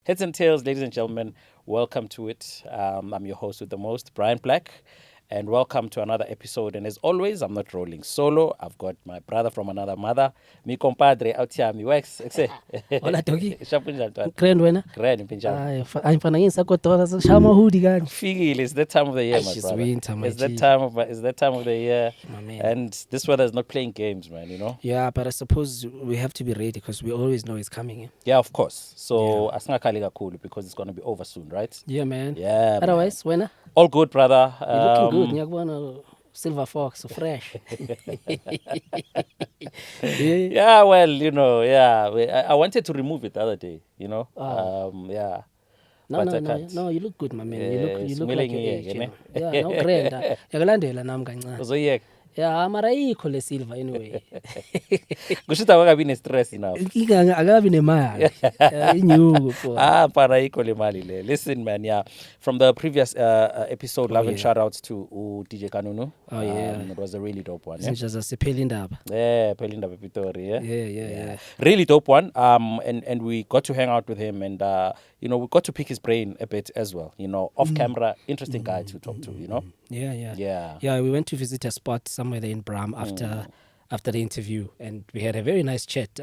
Heads and Tails, ladies and gentlemen, welcome to it. I'm your host with the most, Brian Black, and welcome to another episode. And as always, I'm not rolling solo. I've got my brother from another mother, mi compadre out here, mi wax. Hola, Togi. Shapunjantwan. Grand wena. Grand pinjalo. I'm finding sakotora shama hoodie gang. Feel it's that time of the year, my It's brother. winter, my It's that G. time of the year, My man. and this weather is not playing games, man. You know. Yeah, but I suppose we have to be ready because we always know it's coming. Eh? Yeah, of course. So asingakali kakhulu because it's gonna be over soon, right? Yeah, man. Yeah. Otherwise, wena. All good, brother. You're looking good. Nyakubona silver fox, so fresh. Yeah, well, you know, yeah. I wanted to remove it the other day, you know. Yeah. No, But I no, can't. no. You look good, my man. Yeah, You look like your smiling age. here, You know? Yeah, no grand. Yakalandela nami kancane. Uzoyeka. Yeah, mara ikho le silver anyway. Kusho ukuthi awakabi ne-stress enough. Akabi nemali. Inyuku for. Para ayikho le mali le. Listen, man, yeah. From the previous episode, love and shout outs to DJ Kanunu. Oh, yeah. It was a really dope one. Yeah, Since siphela indaba. Pelinda Pitori, yeah. Yeah. Really dope one. And we got to hang out with him, and you know, we got to pick his brain a bit as well. You know, off camera, interesting guy to talk to. You know. Yeah. We went to visit a spot somewhere there in Bram after the interview, and we had a very nice chat.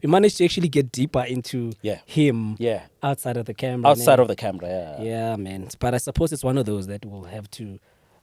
We managed to actually get deeper into him. Yeah. Outside of the camera. Outside of the camera, yeah. Yeah, man. But I suppose it's one of those that we'll have to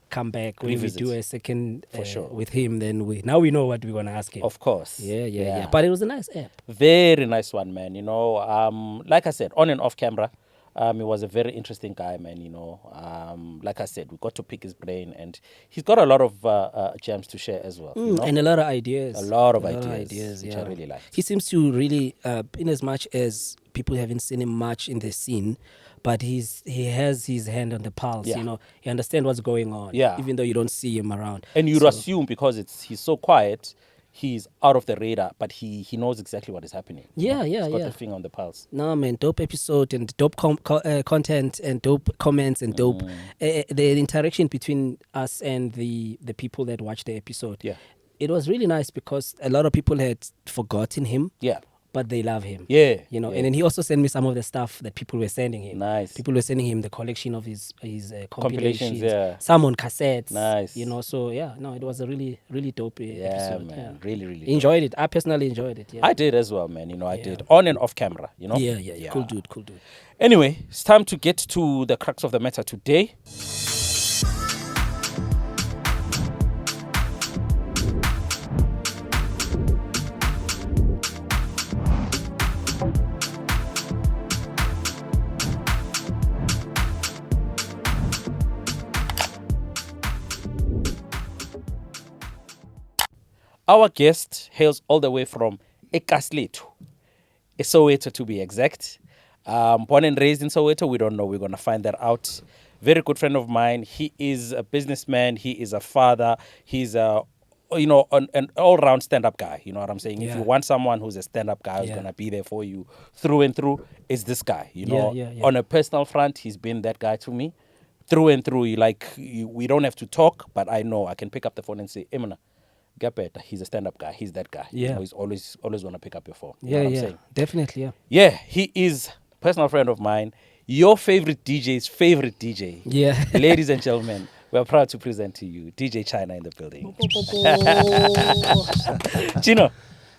come back when Revisit. we do a second For sure. with him. Then we know what we're gonna ask him. Of course. Yeah. But it was a nice app. Very nice one, man. You know, like I said, on and off camera, he was a very interesting guy, man. You know, like I said, we got to pick his brain, and he's got a lot of gems to share as well. You know? And a lot of ideas. A lot of ideas, which I really like. He seems to really, in as much as people haven't seen him much in the scene, but he has his hand on the pulse. Yeah. You know, he understands what's going on. Yeah. Even though you don't see him around. And you'd assume because he's so quiet, he's out of the radar, but he knows exactly what is happening. Yeah. He's got the finger on the pulse. No, man, dope episode and dope content and dope comments and dope the interaction between us and the people that watched the episode. Yeah. It was really nice because a lot of people had forgotten him. Yeah. But they love him. Yeah. You know, yeah. and then he also sent me some of the stuff that people were sending him. Nice. People were sending him the collection of his compilations. Yeah. Some on cassettes. Nice. You know, so yeah, no, it was a really, really dope episode. Man. Yeah. Really, really Enjoyed it. I personally enjoyed it. Yeah. I did as well, man. You know, I did. On and off camera, you know? Yeah. Cool dude. Anyway, it's time to get to the crux of the matter today. Our guest hails all the way from Ekasletu, Soweto to be exact. Born and raised in Soweto, we don't know. We're going to find that out. Very good friend of mine. He is a businessman. He is a father. He's an all-round stand-up guy. You know what I'm saying? Yeah. If you want someone who's a stand-up guy who's going to be there for you through and through, it's this guy. You know, on a personal front, he's been that guy to me. Through and through, we don't have to talk, but I know I can pick up the phone and say, Emina, get better. He's a stand-up guy. He's that guy. Yeah. You know, he's always going to pick up your phone. You know what I'm saying? Definitely, yeah. Yeah, he is a personal friend of mine. Your favorite DJ's favorite DJ. Yeah. Ladies and gentlemen, we're proud to present to you DJ China in the building. Chino.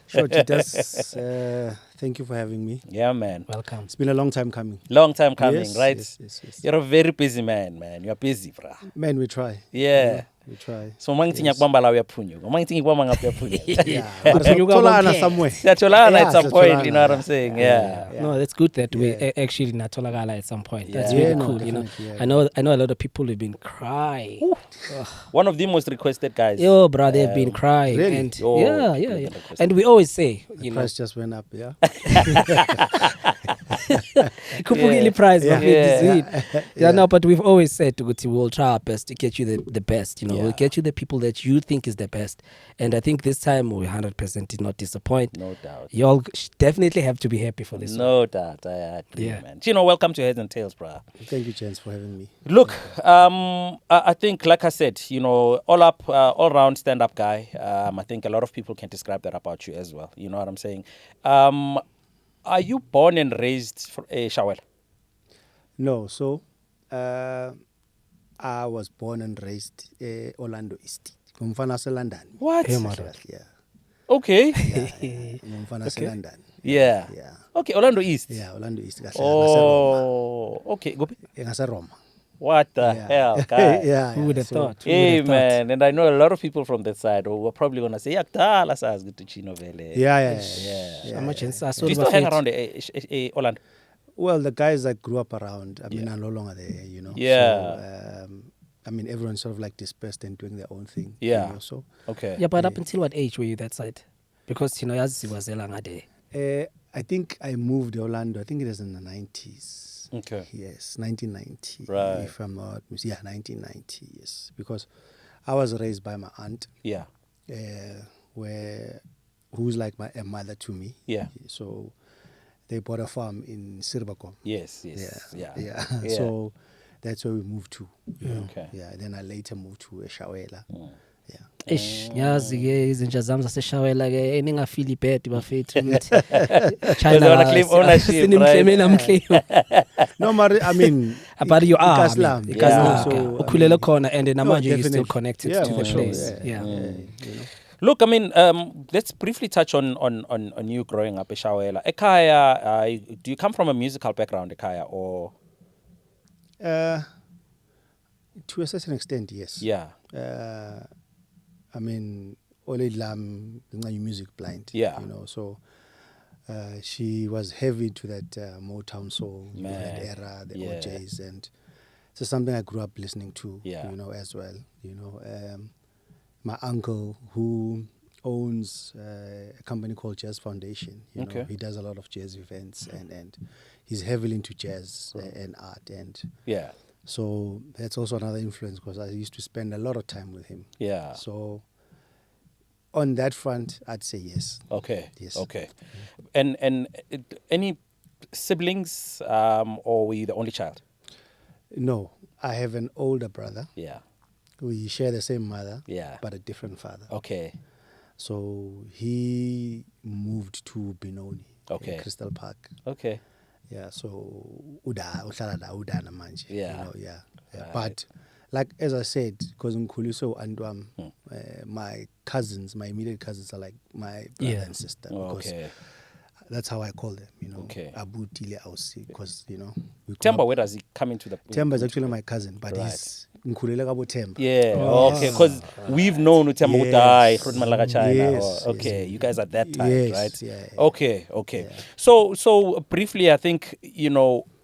Sure, Titas. Thank you for having me. Yeah, man. Welcome. It's been a long time coming. Long time coming, Yes, right? yes. You're a very busy man. You're busy, brah. Man, we try. Yeah. We try. So mangithi ngiyakubamba la uyaphunyuka. Mangithi ngikubamba ngapha uyaphunyuka. Yeah. Siyatholana somewhere. Siyatholana at some point, siyatholana. you know what I'm saying? Yeah. No, that's good that we actually natolagala at some point. That's Yeah. really No, cool, you know. definitely, yeah. I know a lot of people have been crying. One of the most requested guys. Yo, bro, they've been crying. Really? And Oh, yeah. people have been requested. And we always say, you know, Price just went up, yeah. Kupukile price. Yeah. Yeah, no, but we've always said to we'll try our best to get you the best. You know, Yeah. we'll get you the people that you think is the best. And I think this time we 100% did not disappoint. No doubt. Y'all definitely have to be happy for this one. No doubt. I agree, Yeah. man. Chino, welcome to Heads and Tails, bro. Thank you, Chance, for having me. Look, I think, like I said, you know, all round stand-up guy. I think a lot of people can describe that about you as well. You know what I'm saying? Are you born and raised Shawela? No, so I was born and raised Orlando East. Ngumfana London. What? Hey, madam. Yeah. Okay. Ngumfana Okay. London. Yeah. Yeah. Okay, Orlando East. Yeah, Orlando East. Oh, okay. Go. Roma. What the Yeah. hell, guy? Yeah. Who would have thought? Who would Hey have thought? man, and I know a lot of people from that side who are probably gonna say, "Yeah, kudala sazi ukuthi Chino vele." Yeah. How much Do you still hang around Orlando? Well, the guys that grew up around, I mean, are no longer there, you know. Yeah. So, I mean, everyone's sort of like dispersed and doing their own thing. Yeah. You know, so, Okay. Yeah, but up until what age were you that side? Because yazi was elangade. I think I moved to Orlando. I think it was in the 90s. Okay. Yes, 1990. Right. If I'm not mistaken. Yeah, 1990. Yes, because I was raised by my aunt, Yeah. who's like a mother to me. Yeah. So they bought a farm in Sirbacom. Yes. Yeah. So that's where we moved to. You know? Okay. Yeah. Then I later moved to Shawela. Yeah. Ish, yazi ke izinja zami zaseshawela ke eningafili bad bafethu ukuthi They wanna claim ownership, sinimhleme namhleme. No, Mari, I mean, But you are Ikaslam. Yeah. So, ukhulele khona and namanje you're still definitely. connected Yeah, to the for sure, place. yeah. Yeah. You know. Look, I mean, let's briefly touch on you growing up in Shawela. Ekaya, do you come from a musical background, Ekaya, or? To a certain extent, yes. Yeah. I mean, Ole Lam, music blind. Yeah. You know, so she was heavy to that Motown soul, you know, that Man. era, the Yeah. OJs, and so something I grew up listening to. Yeah. You know, as well. You know, my uncle who owns a company called Jazz Foundation. You Okay. know, he does a lot of jazz events, and he's heavily into jazz and art, and Yeah. so that's also another influence because I used to spend a lot of time with him. Yeah. So on that front, I'd say yes. Okay. Yes. Okay. And any siblings, or were you the only child? No, I have an older brother. Yeah. We share the same mother, Yeah. but a different father. Okay. So he moved to Benoni, Okay. Crystal Park. Okay. Yeah, so uhlala la udana manje. Yeah. You know, yeah. Right. But like as I said, because Nkhuliso and my cousins, my immediate cousins are like my brother and sister. Because Okay. that's how I call them, you know. Okay. Abu Tile Ausi, because, you know. we grew Temba, up- where does he come into the? Temba is actually my cousin, but Right. he's Nkhulele Kabo Temba. Yeah. Oh. Okay. Because we've known Temba Yes. Udai, Rudman Laga China. Yes, Okay. yes. You guys at that time, Yes, right? yeah. Okay. Okay. Yeah. So briefly, I think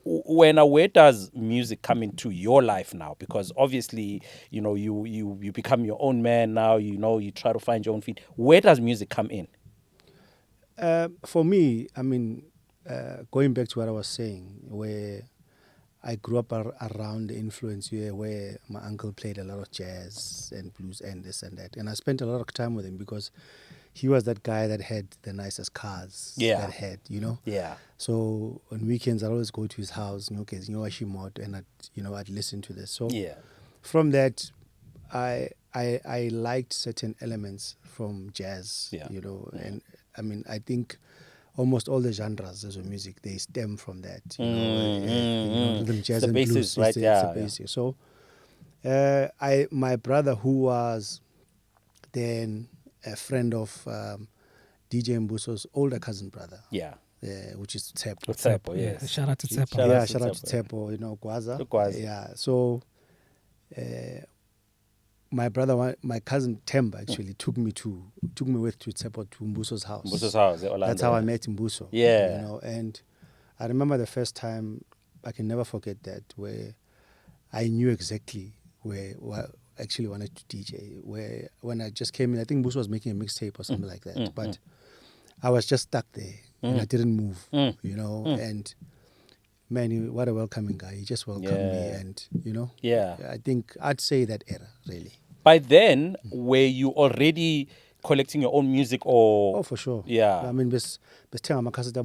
where does music come into your life now? Because obviously, you become your own man now. You try to find your own feet. Where does music come in? For me, I mean, going back to what I was saying, where I grew up around the influence here, where my uncle played a lot of jazz and blues and this and that. And I spent a lot of time with him because he was that guy that had the nicest cars that had, you know. Yeah. So on weekends, I'd always go to his house, and I'd listen to this. So Yeah. from that, I liked certain elements from jazz, Yeah. you know, and I mean, I think almost all the genres of music, they stem from that, you know, rhythm, jazz, the and basis, blues. right? It's Yeah, the basis. So my brother, who was then a friend of DJ Mbuso's older cousin brother, which is Tsepo. Tsepo, yes. Shout out to Tsepo. Shout out to Tsepo, you know, Gwaza. Gwaza. Yeah, so my brother, my cousin Temba actually took me with to Tsepo to Mbuso's house. Mbuso's house, Orlando. That's how I met Mbuso. Yeah. You know, and I remember the first time, I can never forget that, where I knew exactly where I actually wanted to DJ. Where when I just came in, I think Mbuso was making a mixtape or something like that. But I was just stuck there and I didn't move, you know, and man, what a welcoming guy. He just welcomed me and, you know, I think I'd say that era, really. By then, were you already collecting your own music or? Oh, for sure. Yeah. I mean, besithenga amakhasethi Yeah,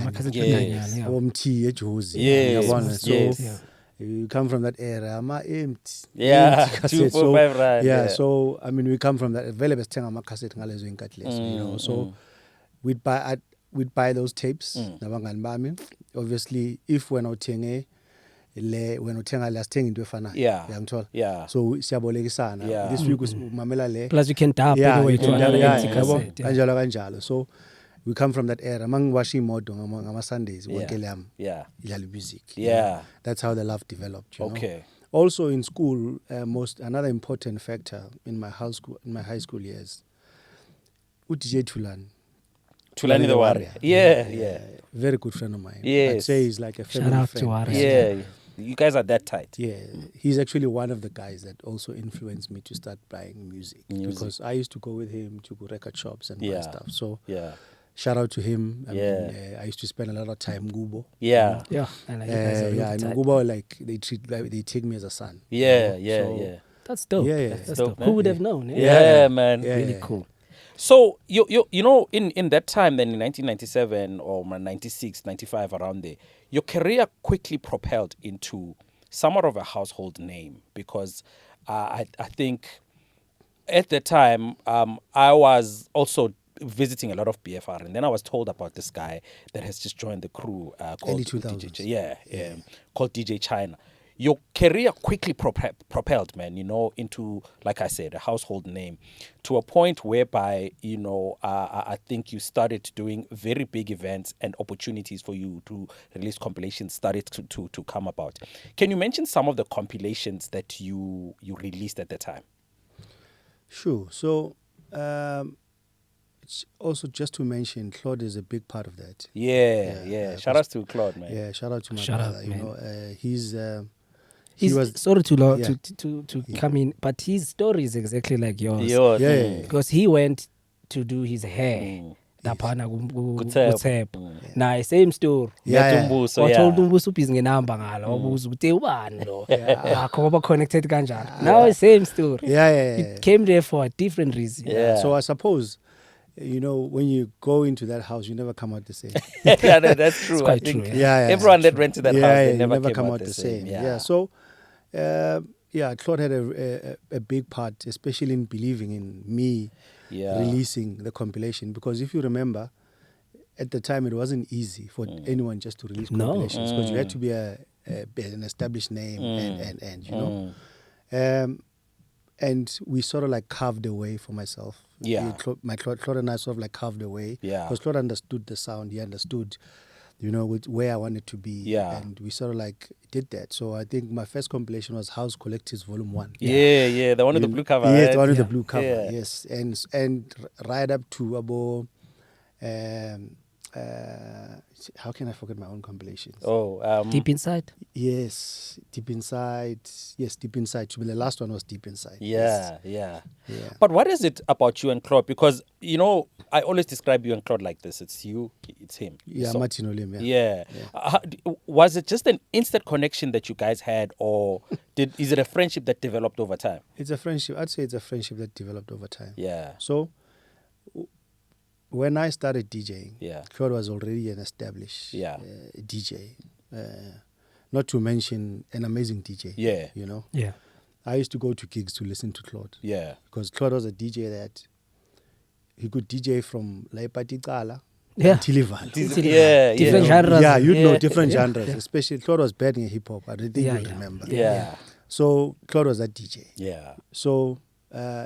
aboganyana. amakhasethi Yes. aboganyana, yeah. Omthi eJozi. Yes, Uyabona? So yes. you come from that era, ama-empty. Yeah, empty cassettes. 2, 4, 5 rand, Yeah, yeah. so I mean, we come from that. Vele besithenga amakhasethi ngalezo inkathi lezo, you know. So we'd buy those tapes nabangani bami. Obviously, if wena uthenge wena uthenga la sithenga into efanayo Yeah. uyangithola Yeah. so siyabolekisana Yeah. this week umamela le Plus you can dub yeah, anyway you to can another dub, yeah, empty yabo, cassette. Yeah. kanjalo so we come from that era mangiwasha imoto ngama Sundays wonke lami Yeah. idlala music Yeah. that's how the love developed, you Okay. know. Also in school, another important factor in my high school years, DJ Tulani the Warrior. Yeah. very good friend of mine. Yes. I'd say he's like a Shout family out friend. to Warrior. Yeah. You guys are that tight. Yeah, he's actually one of the guys that also influenced me to start buying music. Because I used to go with him to record shops and buy stuff. So shout out to him. I mean, I used to spend a lot of time Gubo. Yeah. Yeah. And you guys are really and tight. Gubo, like they take me as a son. Yeah. you know? Yeah. That's dope. Yeah, That's dope, dope. Who would have known? Yeah, man. Yeah. Really cool. So you know in that time then in 1997 or 96, 95 around there, your career quickly propelled into somewhat of a household name because I think at the time I was also visiting a lot of BFR and then I was told about this guy that has just joined the crew called Early 2000s. DJ, called DJ China. Your career quickly propelled, man, you know, into, like I said, a household name to a point whereby, you know, I think you started doing very big events and opportunities for you to release compilations started to come about. Can you mention some of the compilations that you released at the time? Sure. So, it's also just to mention, Claude is a big part of that. Yeah. Shout out to Claude, man. Yeah, shout out to my Shout out, brother. man. You know, He's sorry to Yeah. come in, but his story is exactly like yours. Yeah. Because he went to do his hair. Laphana kuThepho. Naye same story. Wathola umbuso ubhizi ngenamba ngalo wabuza ukuthi ubani lo. Akho ngoba connected kanjani. Now same story. Yeah. It came there for a different reason. Yeah. So I suppose, you know, when you go into that house, you never come out the same. Yeah, that's true. It's quite I think true, everyone that went to that house, they you never came out the same. Yeah. So, Claude had a big part, especially in believing in me releasing the compilation. Because if you remember, at the time it wasn't easy for anyone just to release compilations because you had to be an established name and you know. And we sort of like carved a way for myself. Yeah. Claude and I sort of like carved a way. Yeah. Because Claude understood the sound. He understood, you know, where I wanted to be. Yeah. And we sort of like did that. So I think my first compilation was House Collectives Volume 1. Yeah. The one with the blue cover. Yes, right? the one with the blue cover. Yeah. Yes. And right up to about... how can I forget my own compilations? Deep Inside. Yes, Deep Inside. Yes, Deep Inside. The last one was Deep Inside. Yeah. Yeah. But what is it about you and Claude? Because, you know, I always describe you and Claude like this. It's you, it's him. Yeah, So- Martin Olim. Yeah. Was it just an instant connection that you guys had, or is it a friendship that developed over time? It's a friendship. I'd say it's a friendship that developed over time. Yeah. So, when I started DJing, Yeah. Claude was already an established Yeah. DJ. Not to mention an amazing DJ. Yeah. You know? Yeah. I used to go to gigs to listen to Claude. Yeah. Because Claude was a DJ that he could DJ from Laipati Kala Yeah. until Ivan. Yeah. Different genres. Yeah, you'd know Yeah. different genres. Especially Claude was bad in hip hop. I don't think you'd remember. Yeah. So Claude was that DJ. Yeah. So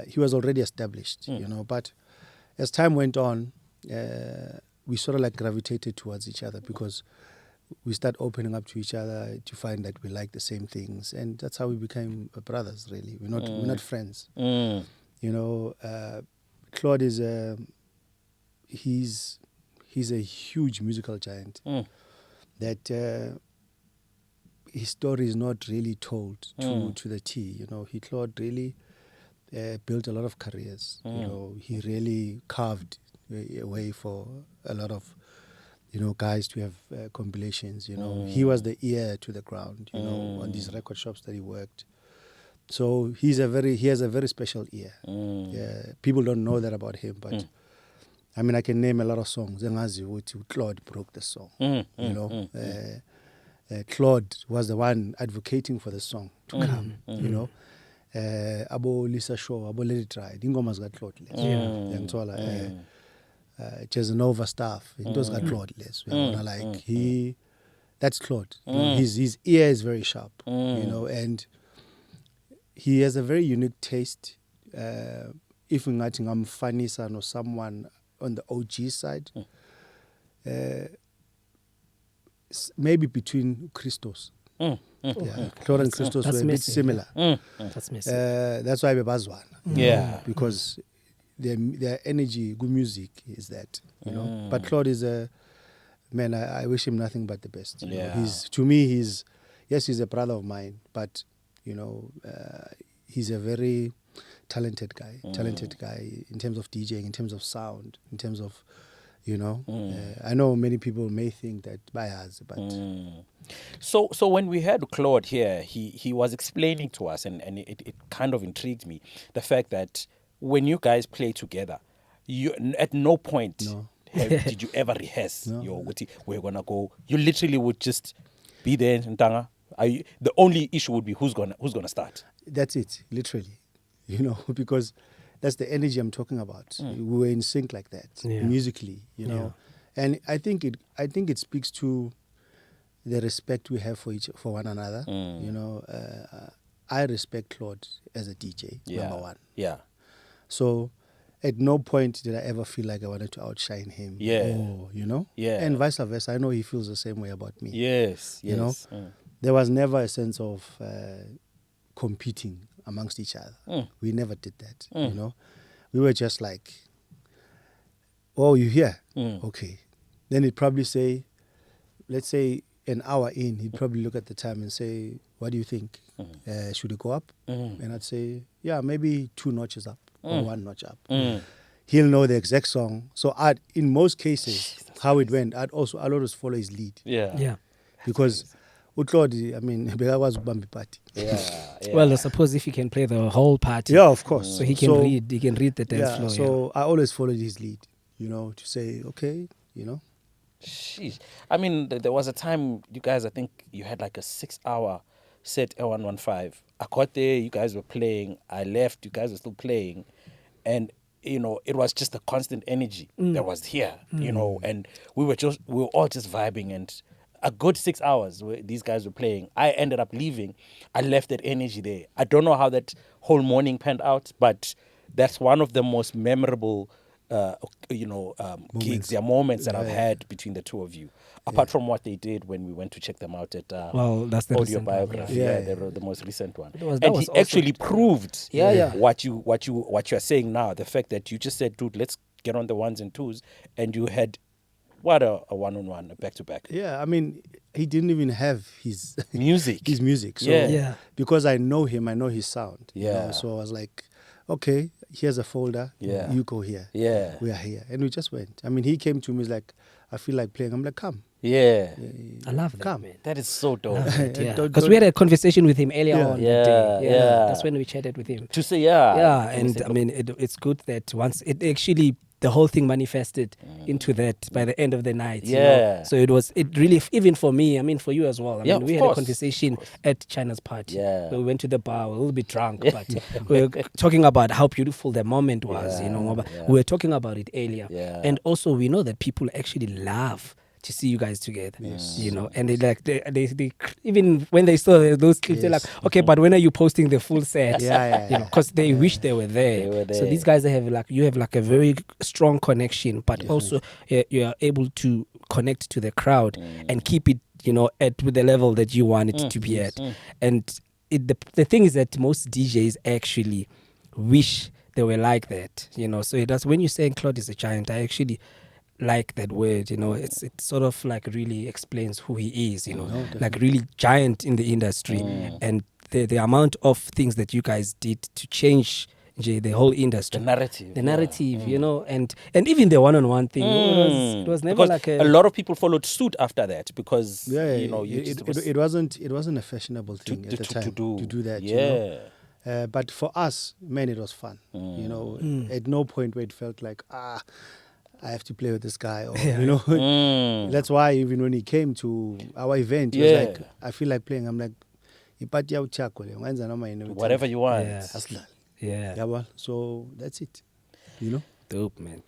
he was already established, you know. But as time went on, we sort of like gravitated towards each other because we start opening up to each other to find that we like the same things, and that's how we became brothers. Really, we're not friends. You know, Claude is he's a huge musical giant that his story is not really told to the T. You know, Claude really built a lot of careers. You know, he really carved a way for a lot of, you know, guys to have compilations. You know, he was the ear to the ground. You know, on these record shops that he worked. So he has a very special ear. Yeah, people don't know that about him, but I mean, I can name a lot of songs. Claude broke the song. You know, Claude was the one advocating for the song to come. You know. Abo Lisa Shaw, abo Let It Ride, ingoma zika Claude lezo. Uyangithola Jazzanova stuff, into zika Claude lezo. Uyabona, like he that's Claude. You know, his ear is very sharp, you know, and he has a very unique taste. If I'm funny son or someone on the OG side, maybe between Christos. Yeah, Claude and Christos were a bit similar. That's messy. That's why we bazwana. Yeah. Because their energy, good music is that, you know. But Claude is a man. I wish him nothing but the best. You know. He's a brother of mine, but you know, he's a very talented guy in terms of DJing, in terms of sound, in terms of, you know. I know many people may think that bias, but So when we had Claude here, he was explaining to us, and it kind of intrigued me, the fact that when you guys play together, you at no point did you ever rehearse your we're gonna go. You literally would just be there in Tanga. The only issue would be who's gonna start. that's it, literally, you know, because that's the energy I'm talking about. We were in sync like that, musically, you know, and I think it speaks to the respect we have for one another. You know, I respect Claude as a DJ, number one. Yeah. So at no point did I ever feel like I wanted to outshine him. Or, you know? Yeah. And vice versa. I know he feels the same way about me. Yes. You know? There was never a sense of competing amongst each other. We never did that, you know? We were just like, oh, you here? Okay. Then he'd probably say, let's say an hour in, he'd probably look at the time and say, what do you think? Should it go up? And I'd say, yeah, maybe 2 notches up or 1 notch up. He'll know the exact song. So in most cases, how it went, I'd always follow his lead. Yeah. Because Claude, I mean, I was Bambi party. Well, I suppose if he can play the whole party. Yeah, of course. So he can read the dance floor. So I always followed his lead, you know, to say, okay, you know. Sheesh. I mean, there was a time you guys, I think you had like a 6-hour set at 115. I got there, you guys were playing. I left, you guys were still playing. And, you know, it was just a constant energy that was here, you know, and we were all just vibing, and a good 6 hours where these guys were playing. I ended up leaving. I left that energy there. I don't know how that whole morning panned out, but that's one of the most memorable gigs, moments that I've had between the two of you. Apart from what they did when we went to check them out at that's the Audiobiography, the most recent one. That and was he actually proved Yeah. what you're saying now. The fact that you just said, dude, let's get on the 1s and 2s, and you had what a one-on-one, a back-to-back. Yeah, I mean, he didn't even have his music. So because I know him, I know his sound. Yeah. You know? So I was like, okay, here's a folder. Yeah. You go here. Yeah. We are here. And we just went. I mean, he came to me, he's like, I feel like playing. I'm like, come. Yeah. I love that, Come. man. That is so dope. Because we had a conversation with him earlier on that day. Yeah. That's when we chatted with him. To say, and I mean, it's good that once it actually, the whole thing manifested into that by the end of the night. You know? So it really, even for me, I mean, for you as well. I mean, we had a conversation at China's party. Yeah. We went to the bar, we were a little bit drunk, but we were talking about how beautiful the moment was, you know. We were talking about it earlier. And also, we know that people actually love to see you guys together, you know, and they even when they saw those clips, they're like, okay, but when are you posting the full set? You know, because they wish they were there. So these guys you have a very strong connection, but also you are able to connect to the crowd and keep it, you know, with the level that you want it to be at. And the thing is that most DJs actually wish they were like that, you know. So that's when you're saying Claude is a giant, I actually like that word, you know. It sort of like really explains who he is, you know, like really giant in the industry. And the amount of things that you guys did to change the whole industry, the narrative, you know, and even the one-on-one thing, it was never because a lot of people followed suit after that, because you know, it wasn't a fashionable thing at the time to do that. You know? But for us, man, it was fun. You know, at no point where it felt like I have to play with this guy, or you know. That's why even when he came to our event, he was like, I feel like playing. I'm like, whatever you want. So that's it, you know. Dope, man.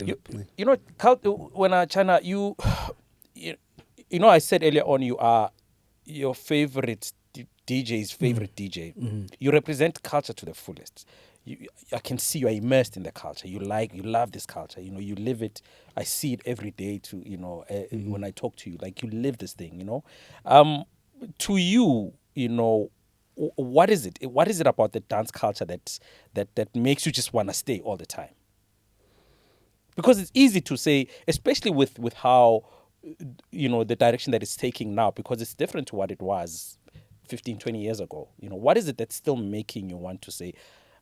You know, when China, you know, I said earlier on, you are your favorite DJ's favorite DJ. You represent culture to the fullest. I can see you are immersed in the culture. You love this culture. You know, you live it. I see it every day. When I talk to you, like you live this thing. You know, to you, you know, what is it? What is it about the dance culture that makes you just want to stay all the time? Because it's easy to say, especially with how, you know, the direction that it's taking now, because it's different to what it was 15, 20 years ago. You know, what is it that's still making you want to say,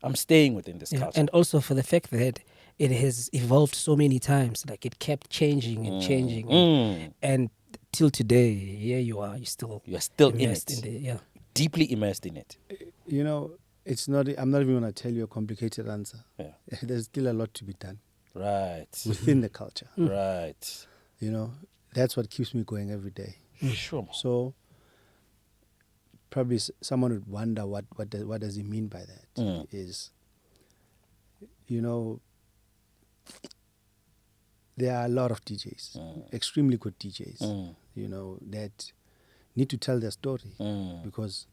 I'm staying within this culture? And also for the fact that it has evolved so many times, like it kept changing and changing, and till today, here you are, you're still immersed in it, deeply immersed in it. You know, it's not. I'm not even going to tell you a complicated answer. Yeah. There's still a lot to be done. Right. Within the culture. Right. You know, that's what keeps me going every day. Sure. So probably someone would wonder what does he mean by that? Is, you know, there are a lot of DJs, extremely good DJs, you know, that need to tell their story because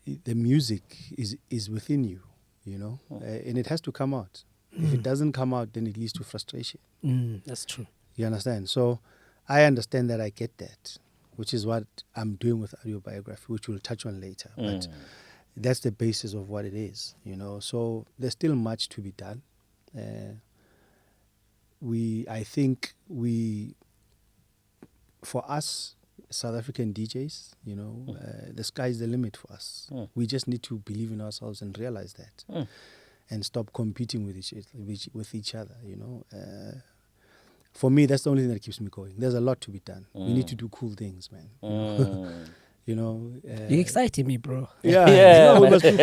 the music is within you, you know, and it has to come out. If it doesn't come out, then it leads to frustration. That's true. You understand? So I understand that, I get that, which is what I'm doing with Audiobiography, which we'll touch on later. But that's the basis of what it is, you know. So there's still much to be done. I think for us, South African DJs, you know, the sky's the limit for us. We just need to believe in ourselves and realize that. And stop competing with each other, you know. For me, that's the only thing that keeps me going. There's a lot to be done. We need to do cool things, man. You know, you're exciting me, bro. Yeah,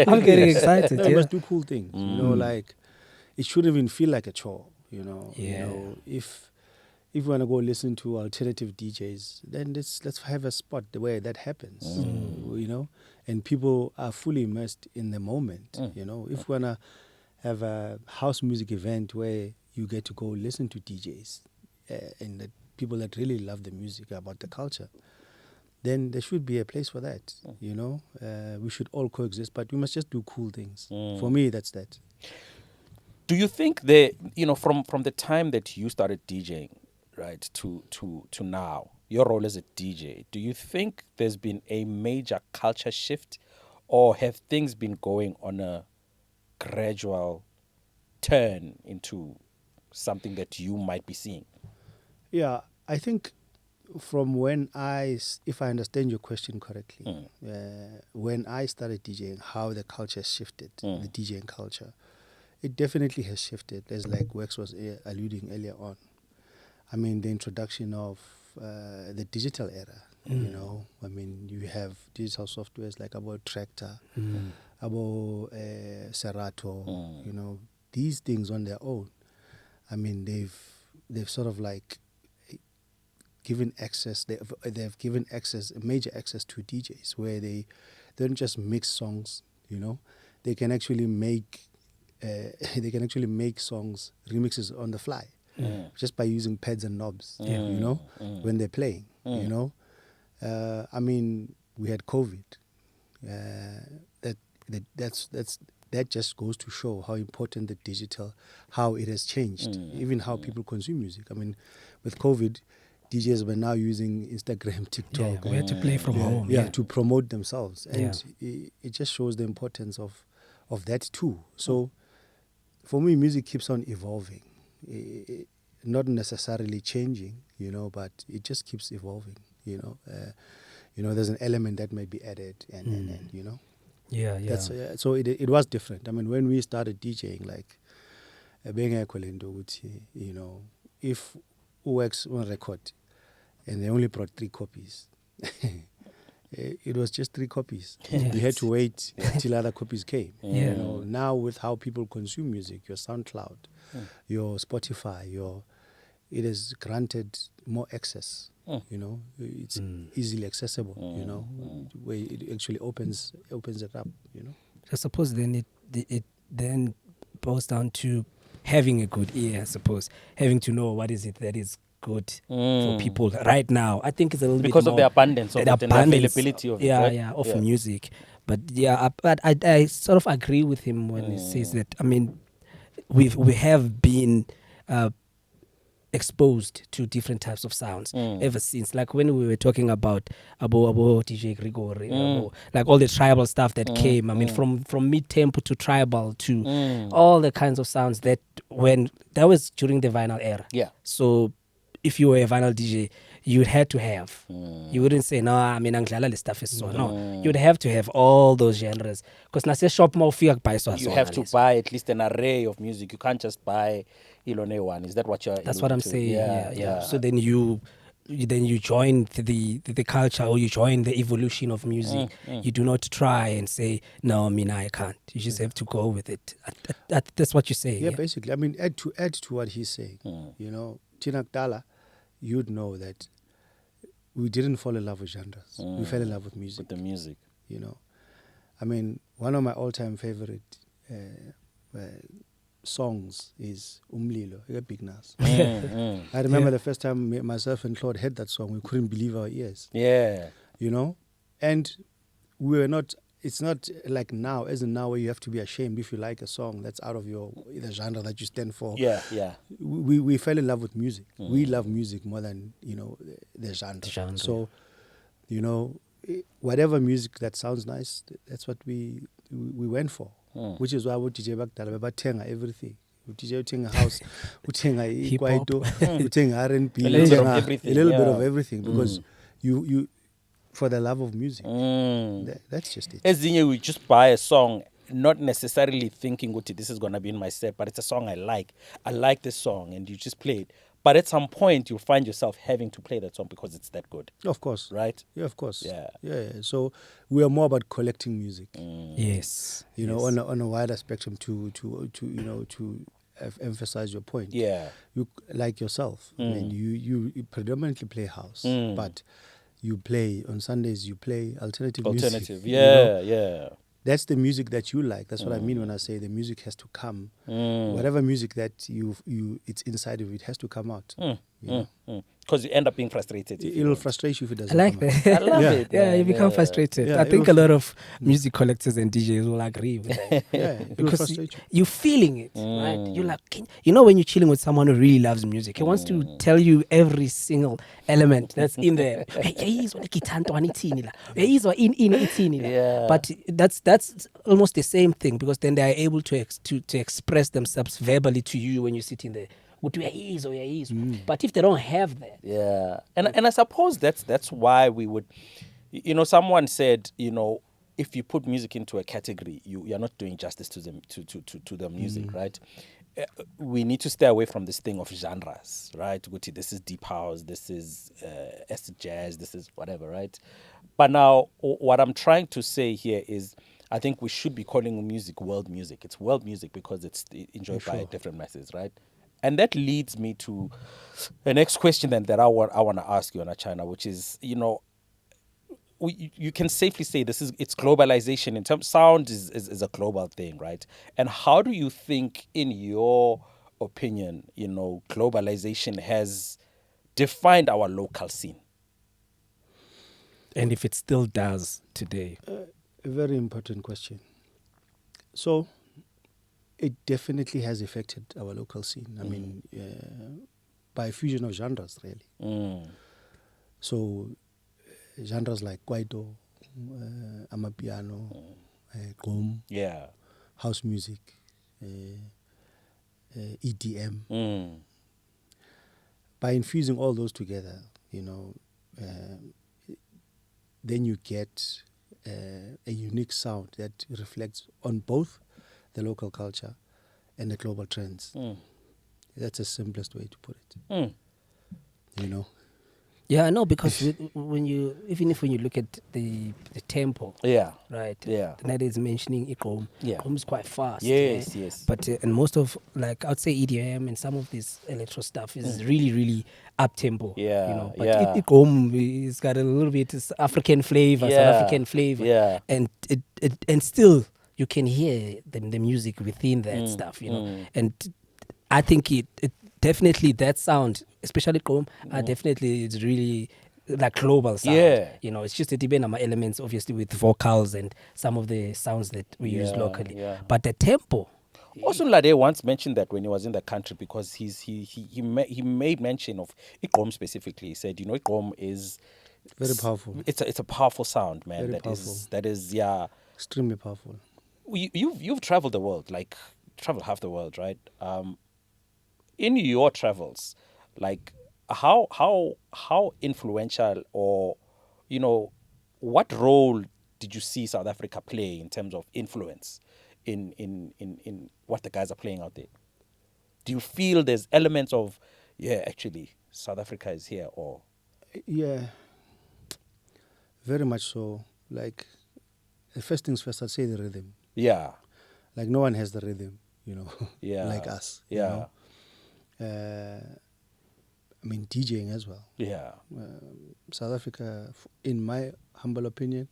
I'm getting excited. We must do cool things. You know, like it shouldn't even feel like a chore. You know, Yeah. You know, if we want to go listen to alternative DJs, then let's have a spot where that happens. You know, and people are fully immersed in the moment. You know, if we wanna have a house music event where you get to go listen to DJs and the people that really love the music, about the culture, then there should be a place for that. You know, we should all coexist, but we must just do cool things. For me, that's that. Do you think from the time that you started DJing, right, to now, your role as a DJ, do you think there's been a major culture shift, or have things been going on a gradual turn into something that you might be seeing? Yeah, I think from when if I understand your question correctly, when I started DJing, how the culture shifted, the DJing culture, it definitely has shifted, as like Wex was alluding earlier on. I mean, the introduction of the digital era, you know, I mean, you have digital softwares like about Tractor, about Serato, you know, these things on their own. I mean, they've sort of like given access, they've given access, major access to DJs, where they don't just mix songs, you know, they can actually make songs, remixes on the fly, just by using pads and knobs, you know, when they're playing, you know. I mean, we had COVID. That just goes to show how important the digital, how it has changed, even how people consume music. I mean, with COVID, DJs were now using Instagram, TikTok. We had to play from home. To promote themselves. And it just shows the importance of that too. So for me, music keeps on evolving. Not necessarily changing, you know, but it just keeps evolving, you know. There's an element that may be added and you know. So it was different. I mean, when we started DJing, like, you know, if UX on record and they only brought 3 copies, it was just 3 copies. You had to wait till other copies came. You know, now with how people consume music, your SoundCloud, your Spotify, it has granted more access. You know, it's easily accessible. You know, where it actually opens it up. You know, I suppose then it then boils down to having a good ear. I suppose having to know what is it that is good for people right now. I think it's a little because bit of more the abundance of the it and the availability of it, right? of music. But I sort of agree with him when he says that. I mean, we have been exposed to different types of sounds ever since. Like when we were talking about Abo DJ Grigori, like all the tribal stuff that came. I mean, from mid-tempo to tribal to all the kinds of sounds that that was during the vinyl era. Yeah. So if you were a vinyl DJ, you had to have. You wouldn't say, no, I mean, angidlala le stuff is so. No, you'd have to have all those genres. Because nase shop ma ufika buy so. You have to buy at least an array of music. You can't just buy Ilone one. Is that what you're? That's what I'm saying. Yeah. So then you join the culture, or you join the evolution of music. You do not try and say, no, I mean, I can't. You just have to go with it. That's what you say. Yeah, basically. I mean, add to what he's saying. You know, Tina Kdala, you'd know that we didn't fall in love with genres. We fell in love with music. With the music. You know, I mean, one of my all-time favorite songs is Umlilo, Big Nas. I remember the first time myself and Claude heard that song, we couldn't believe our ears. Yeah. You know, and we were not. It's not like now, as in now, where you have to be ashamed if you like a song that's out of the genre that you stand for. Yeah. We fell in love with music. We love music more than, you know, the genre. So, you know, whatever music that sounds nice, that's what we went for. Which is why we DJ Bakdala batenga everything. We DJ utenga house, utenga kwaito, utenga R&B, a little bit of everything. A little bit of everything, because you for the love of music. That's just it. As in, we just buy a song, not necessarily thinking, this is going to be in my set, but it's a song I like. I like this song, and you just play it. But at some point, you'll find yourself having to play that song because it's that good. Of course. Right? Yeah, of course. Yeah. So we are more about collecting music. Yes. You know, on a wider spectrum to you know, to emphasize your point. Yeah. You, like yourself. I mean, you predominantly play house, but you play on Sundays. You play alternative music. Yeah. That's the music that you like. That's what I mean when I say the music has to come. Whatever music that it's inside of you, it has to come out. Because you end up being frustrated. It'll frustrate you if it doesn't. I like come that. I love it. Yeah, you become frustrated. Yeah, I think a lot of music collectors and DJs will agree with that. It will Because frustrate you. you're feeling it, right? You're like, you know, when you're chilling with someone who really loves music, he wants to tell you every single element that's in there. But that's almost the same thing, because then they are able to express themselves verbally to you when you're sitting there. But if they don't have that, and I suppose that's why we would, you know, someone said, you know, if you put music into a category, you're not doing justice to the music, right? We need to stay away from this thing of genres, right? This is deep house, this is acid jazz, this is whatever, right? But now, what I'm trying to say here is, I think we should be calling music world music. It's world music because it's enjoyed by different masses, right? And that leads me to the next question then that I want to ask you, Anna China, which is, you know, you can safely say it's globalization in terms sound is a global thing, right? And how do you think, in your opinion, you know, globalization has defined our local scene? and if it still does today? A very important question. So, it definitely has affected our local scene. I mean, by a fusion of genres, really. So, genres like kwaito, amapiano, gqom, house music, EDM. By infusing all those together, you know, then you get a unique sound that reflects on both the local culture and the global trends. That's the simplest way to put it. You know? Yeah, I know, because when you look at the tempo, right? Yeah. That is mentioning Iqom. Iqom is quite fast. Yes. But and most of, like, I'd say EDM and some of this electro stuff is really, really up tempo. Yeah. You know, but Iqom has got a little bit African flavor, South African flavor. Yeah. And and still you can hear the music within that stuff. You know, and I think definitely that sound, especially Gqom, definitely it's really like global sound. Yeah. You know, it's just that even my elements, obviously, with vocals and some of the sounds that we use locally. Yeah. But the tempo. Also, Lade once mentioned that when he was in the country, because he made mention of Iqom specifically. He said, Iqom is Very powerful. It's a powerful sound, man. Very That powerful. is yeah. Extremely powerful. You've traveled the world, like traveled half the world, right? In your travels, like how influential, or what role did you see South Africa play in terms of influence in what the guys are playing out there? Do you feel there's elements of actually South Africa is here, or Yeah, very much so. Like, the first things first, I'd say the rhythm. yeah, Like, no one has the rhythm, yeah, like us. yeah, I mean, DJing as well. yeah, South Africa, in my humble opinion,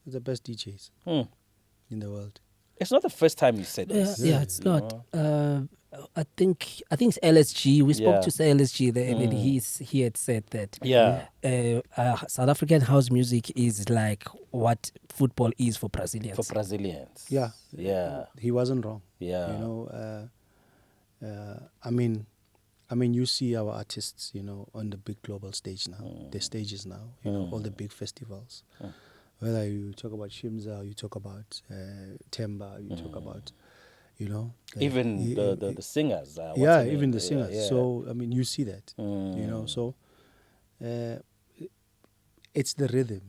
is the best DJs in the world. It's not the first time you said this. Yeah, it's not. I think it's LSG. We spoke to say LSG there, and then he had said that South African house music is like what football is for Brazilians. For Brazilians. Yeah. Yeah. He wasn't wrong. Yeah. I mean, you see our artists, on the big global stage now, the stages now, all the big festivals. Whether you talk about Shimza, or you talk about Temba, you talk about, even the singers. Even the singers. Yeah. So, I mean, you see that, so it's the rhythm,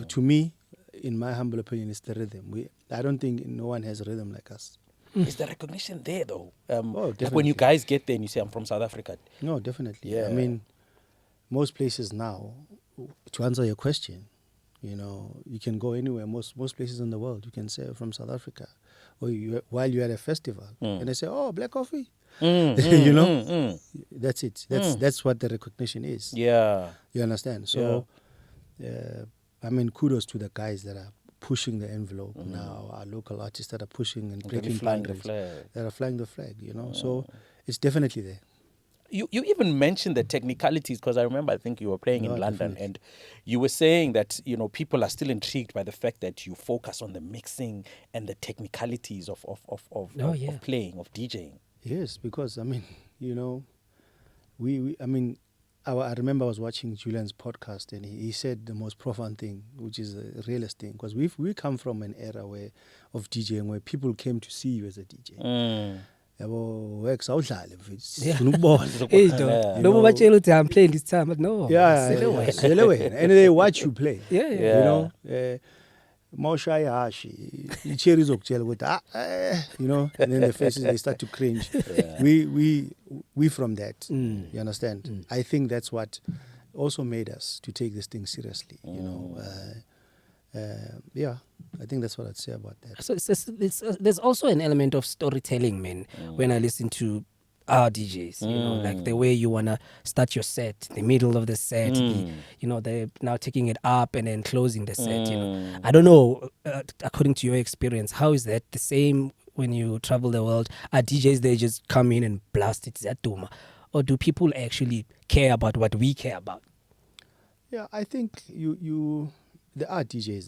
to me, in my humble opinion, it's the rhythm. I don't think no one has rhythm like us. Is the recognition there, though? Definitely. Like when you guys get there and you say, I'm from South Africa. No, definitely. Yeah. I mean, most places now, to answer your question, you can go anywhere, most places in the world, you can say from South Africa, or while you're at a festival, and they say, oh, black coffee. That's it. That's what the recognition is. Yeah. You understand? So, I mean, kudos to the guys that are pushing the envelope now, our local artists that are pushing and breaking boundaries, that are flying the flag, So it's definitely there. You even mentioned the technicalities, because I remember, I think you were playing in London, definitely. and you were saying that people are still intrigued by the fact that you focus on the mixing and the technicalities of playing, of DJing. Yes, because I mean, I remember I was watching Julian's podcast, and he said the most profound thing, which is the realest thing, because we come from an era of DJing where people came to see you as a DJ. Noma batshela ukuthi I'm playing this time, but no. sele wena. And they watch you play. Yeah. Mawushaya hashi, icherry izokutshela ukuthi and then the faces, they start to cringe. We from that. You understand? I think that's what also made us to take this thing seriously. I think that's what I'd say about that. So there's also an element of storytelling, man, when I listen to our DJs, like the way you want to start your set, the middle of the set, they're now taking it up and then closing the set, I don't know, according to your experience, how is that the same when you travel the world? Are DJs, they just come in and blast it, Zatuma? Or do people actually care about what we care about? Yeah, I think there are DJs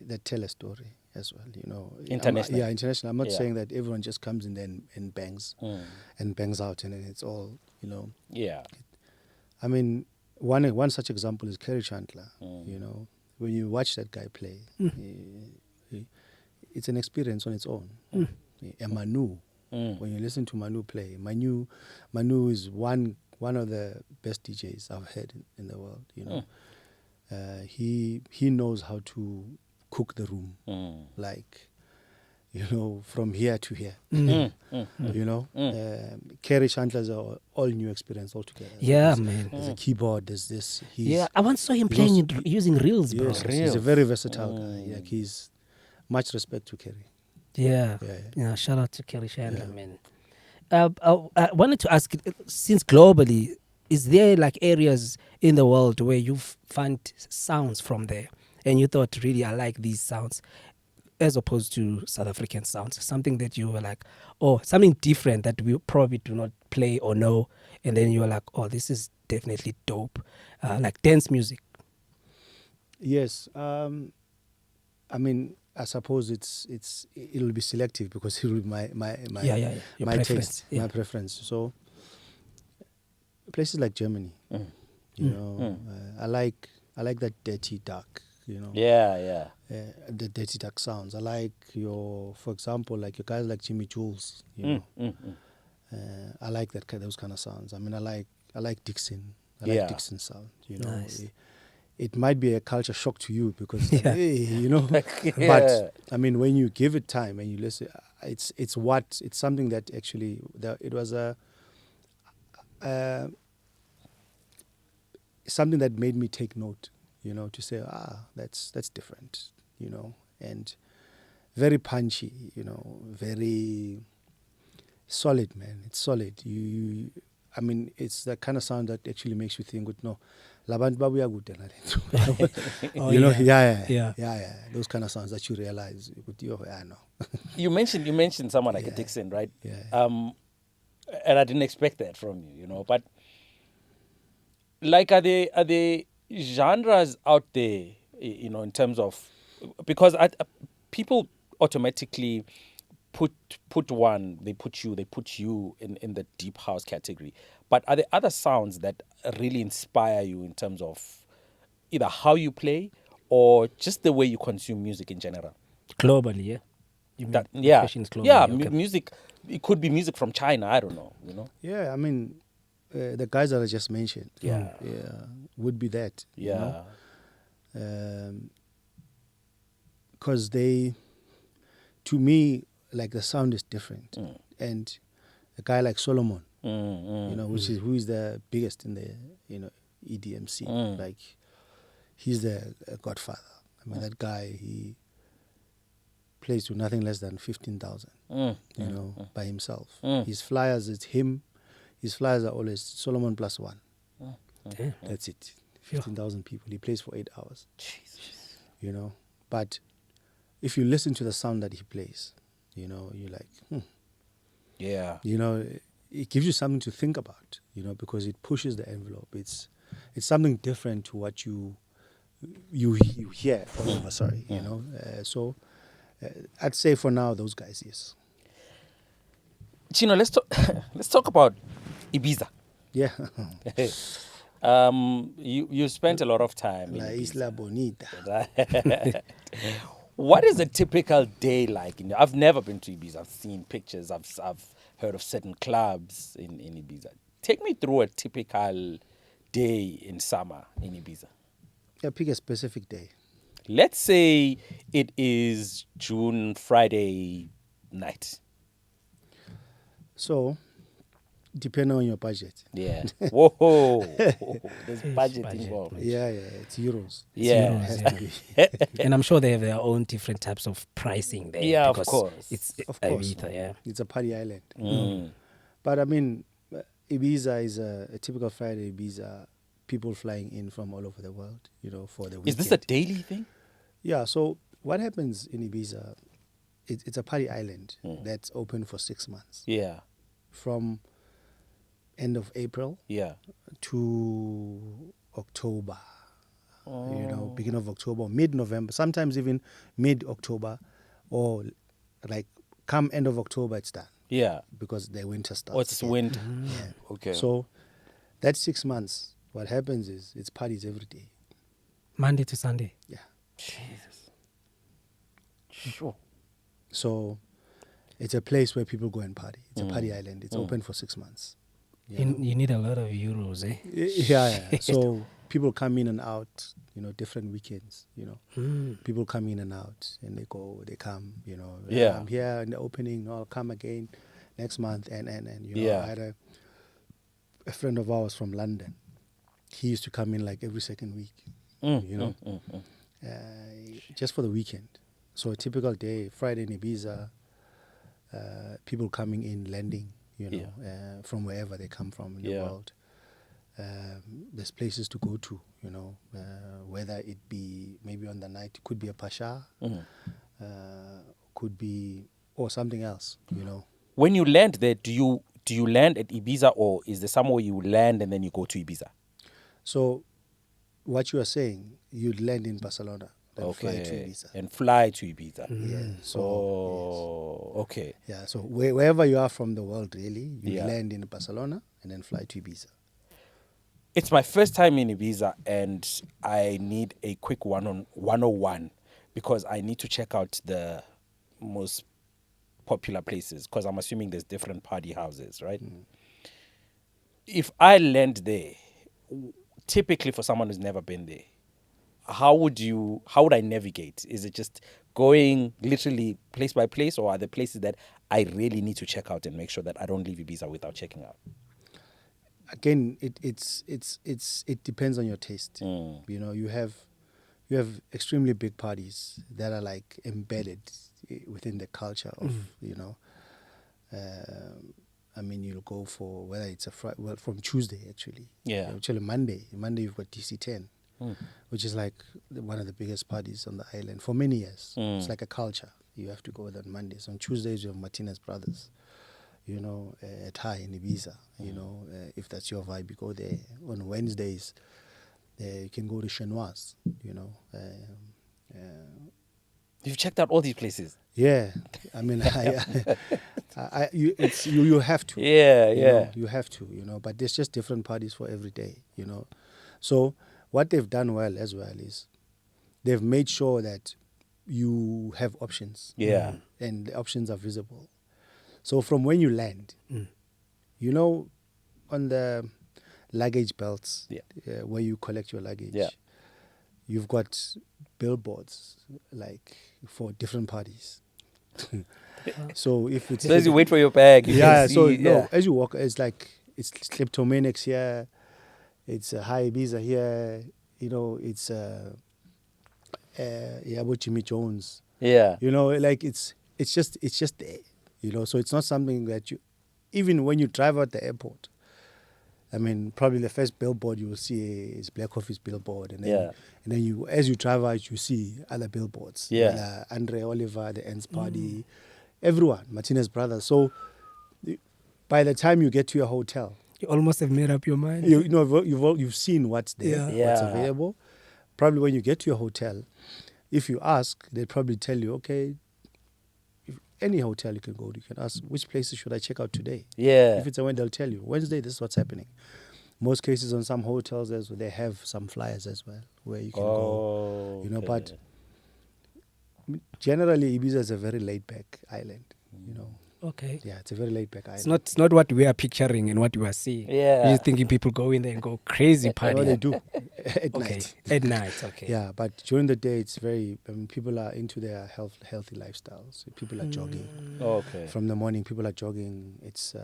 that tell a story as well, International. International. I'm not saying that everyone just comes in there and bangs and bangs out, and then it's all, Yeah. I mean, one such example is Kerry Chandler. When you watch that guy play, it's an experience on its own. And Manu, when you listen to Manu play, Manu is one of the best DJs I've heard in the world. He knows how to cook the room, like, from here to here. Kerry Chandler's an all new experience altogether. Yeah, man. There's a keyboard, there's this. I once saw him playing using reels, bro. Yes, he's a very versatile guy. Like, he's much respect to Kerry. Yeah. Shout out to Kerry Chandler, man. I wanted to ask, since globally, is there like areas in the world where you find sounds from there and you thought, really, I like these sounds? as opposed to South African sounds? Something that you were like, oh, something different that we probably do not play or know, and then you were like, oh, this is definitely dope, like dance music. Yes. I mean, I suppose it'll be selective because it will be my Your my preference, taste, yeah. my preference. So places like Germany, you know, I like that dirty dark, you know. Yeah. The dirty dark sounds. I like for example, like your guys like Jimmy Jules, you know. I like those kind of sounds. I mean, I like Dixon. I like Dixon sound. You know, Nice. it might be a culture shock to you because Yeah. hey, you know, Yeah. but I mean, when you give it time and you listen, it's something that actually it was something that made me take note. You know, to say that's different. You know, and very punchy. You know, very solid, man. It's solid. I mean, it's that kind of sound that actually makes you think, no, labantu babuya kude na le nto." Oh, You know, yeah. yeah. Those kind of sounds that you realize, no. You mentioned someone like a Dixon, right? Yeah. And I didn't expect that from you, you know. But like, are there genres out there, you know, in terms of, because people automatically put they put you in the deep house category. But are there other sounds that really inspire you in terms of either how you play or just the way you consume music in general? Globally, yeah. You mean the question is globally, yeah, okay. music. It could be music from China. I don't know. You know. Yeah, I mean, the guys that I just mentioned, Yeah. would be that. Yeah. You know, because they, to me, like the sound is different, and a guy like Solomon, you know, who is the biggest in the EDM scene, like he's the godfather. I mean, that guy, he plays to nothing less than 15,000, you know, by himself. His flyers, it's him. His flyers are always Solomon plus one. Damn. That's it. 15,000 people. He plays for 8 hours. Jesus. You know, but if you listen to the sound that he plays, you know, you're like, Yeah. you know, it gives you something to think about, you know, because it pushes the envelope. It's something different to what you hear all over. Sorry, you know. So I'd say for now, those guys, yes. Chino, let's talk about Ibiza. Yeah. You spent a lot of time in La Ibiza. Isla Bonita. Right? What is a typical day like? I've never been to Ibiza. I've seen pictures. I've heard of certain clubs in Ibiza. Take me through a typical day in summer in Ibiza. Yeah, pick a specific day. Let's say it is June Friday night. So, depending on your budget. Yeah. Whoa. There's budget budget, involved. man. Yeah, it's euros. Yeah. Euros, Has yeah. to be. And I'm sure they have their own different types of pricing there. Yeah, of because course. It's Of course. Ibiza, yeah. It's a party island. Mm. But I mean, Ibiza is a typical Friday Ibiza. People flying in from all over the world, you know, for the weekend. Is this a daily thing? Yeah, so what happens in Ibiza, it's a party island that's open for 6 months. Yeah. From end of April Yeah. to October. You know, beginning of October, mid-November, sometimes even mid-October, or like come end of October, it's done Yeah. because the winter starts. Oh, it's again. winter. Yeah. Okay. So that's 6 months. What happens is it's parties every day. Monday to Sunday. Yeah. Jesus. Sure. So it's a place where people go and party. It's a party island. It's open for 6 months. You know? You need a lot of euros, eh? Yeah. So people come in and out, you know, different weekends, you know. People come in and out and they go, they come, you know. Yeah. I'm here in the opening, I'll come again next month. And you know, Yeah. I had a friend of ours from London. He used to come in like every second week, you know, just for the weekend. So a typical day, Friday in Ibiza, people coming in, landing, you know, from wherever they come from in the world. There's places to go to, you know, whether it be maybe on the night, it could be a pasha. could be, or something else, you know. When you land there, do you land at Ibiza, or is there somewhere you land and then you go to Ibiza? So what you are saying, you'd land in Barcelona, then fly to Okay. Ibiza. And fly to Ibiza. Yeah. So Okay. yeah. So wherever you are from the world, really, you Yeah. land in Barcelona and then fly to Ibiza. It's my first time in Ibiza, and I need a quick 101 because I need to check out the most popular places, because I'm assuming there's different party houses, right? If I land there, typically for someone who's never been there, how would I navigate? Is it just going literally place by place, or are there places that I really need to check out and make sure that I don't leave Ibiza without checking out? Again, it depends on your taste. You know, you have extremely big parties that are like embedded within the culture of, you know. I mean, you'll go for whether it's from Tuesday actually. Yeah. Actually Monday you've got DC10, which is like one of the biggest parties on the island for many years. It's like a culture. You have to go there on Mondays. On Tuesdays you have Martinez Brothers, you know, at High in Ibiza. You know, if that's your vibe, you go there. On Wednesdays, you can go to Chenoise, you know. You've checked out all these places? Yeah, I mean, you have to. Yeah, you yeah. know, you have to, you know. But there's just different parties for every day, you know. So what they've done well as well is they've made sure that you have options. Yeah. And the options are visible. So from when you land, you know, on the luggage belts, where you collect your luggage, you've got billboards like for different parties. So if it's as you wait for your bag, you can see, so no, as you walk, it's like it's Kleptomaniacs here, it's High Ibiza here, you know, it's about Jimmy Jones. Yeah. You know, like it's just there, you know. So it's not something that you, even when you drive out the airport, I mean, probably the first billboard you will see is Black Coffee's billboard, and then you, as you drive out, you see other billboards. Yeah. Andre Oliver, the Ends Party, everyone, Martinez Brothers. So by the time you get to your hotel, You almost have made up your mind. you know you've seen what's there, what's Yeah. available. Probably when you get to your hotel, if you ask, they'll probably tell you, okay, any hotel you can go to, you can ask, which places should I check out today? Yeah. If it's a Wednesday, they'll tell you, Wednesday, this is what's happening. Most cases on some hotels, they have some flyers as well, where you can go. You know, but generally, Ibiza is a very laid-back island, you know. Okay. Yeah, it's a very laid-back island. It's not what we are picturing and what we are seeing. Yeah. We're just thinking people go in there and go crazy party. No, they do at Okay. night. At night, okay. Yeah, but during the day, it's very. I mean, people are into their healthy lifestyles. People are jogging. Okay. From the morning, people are jogging. It's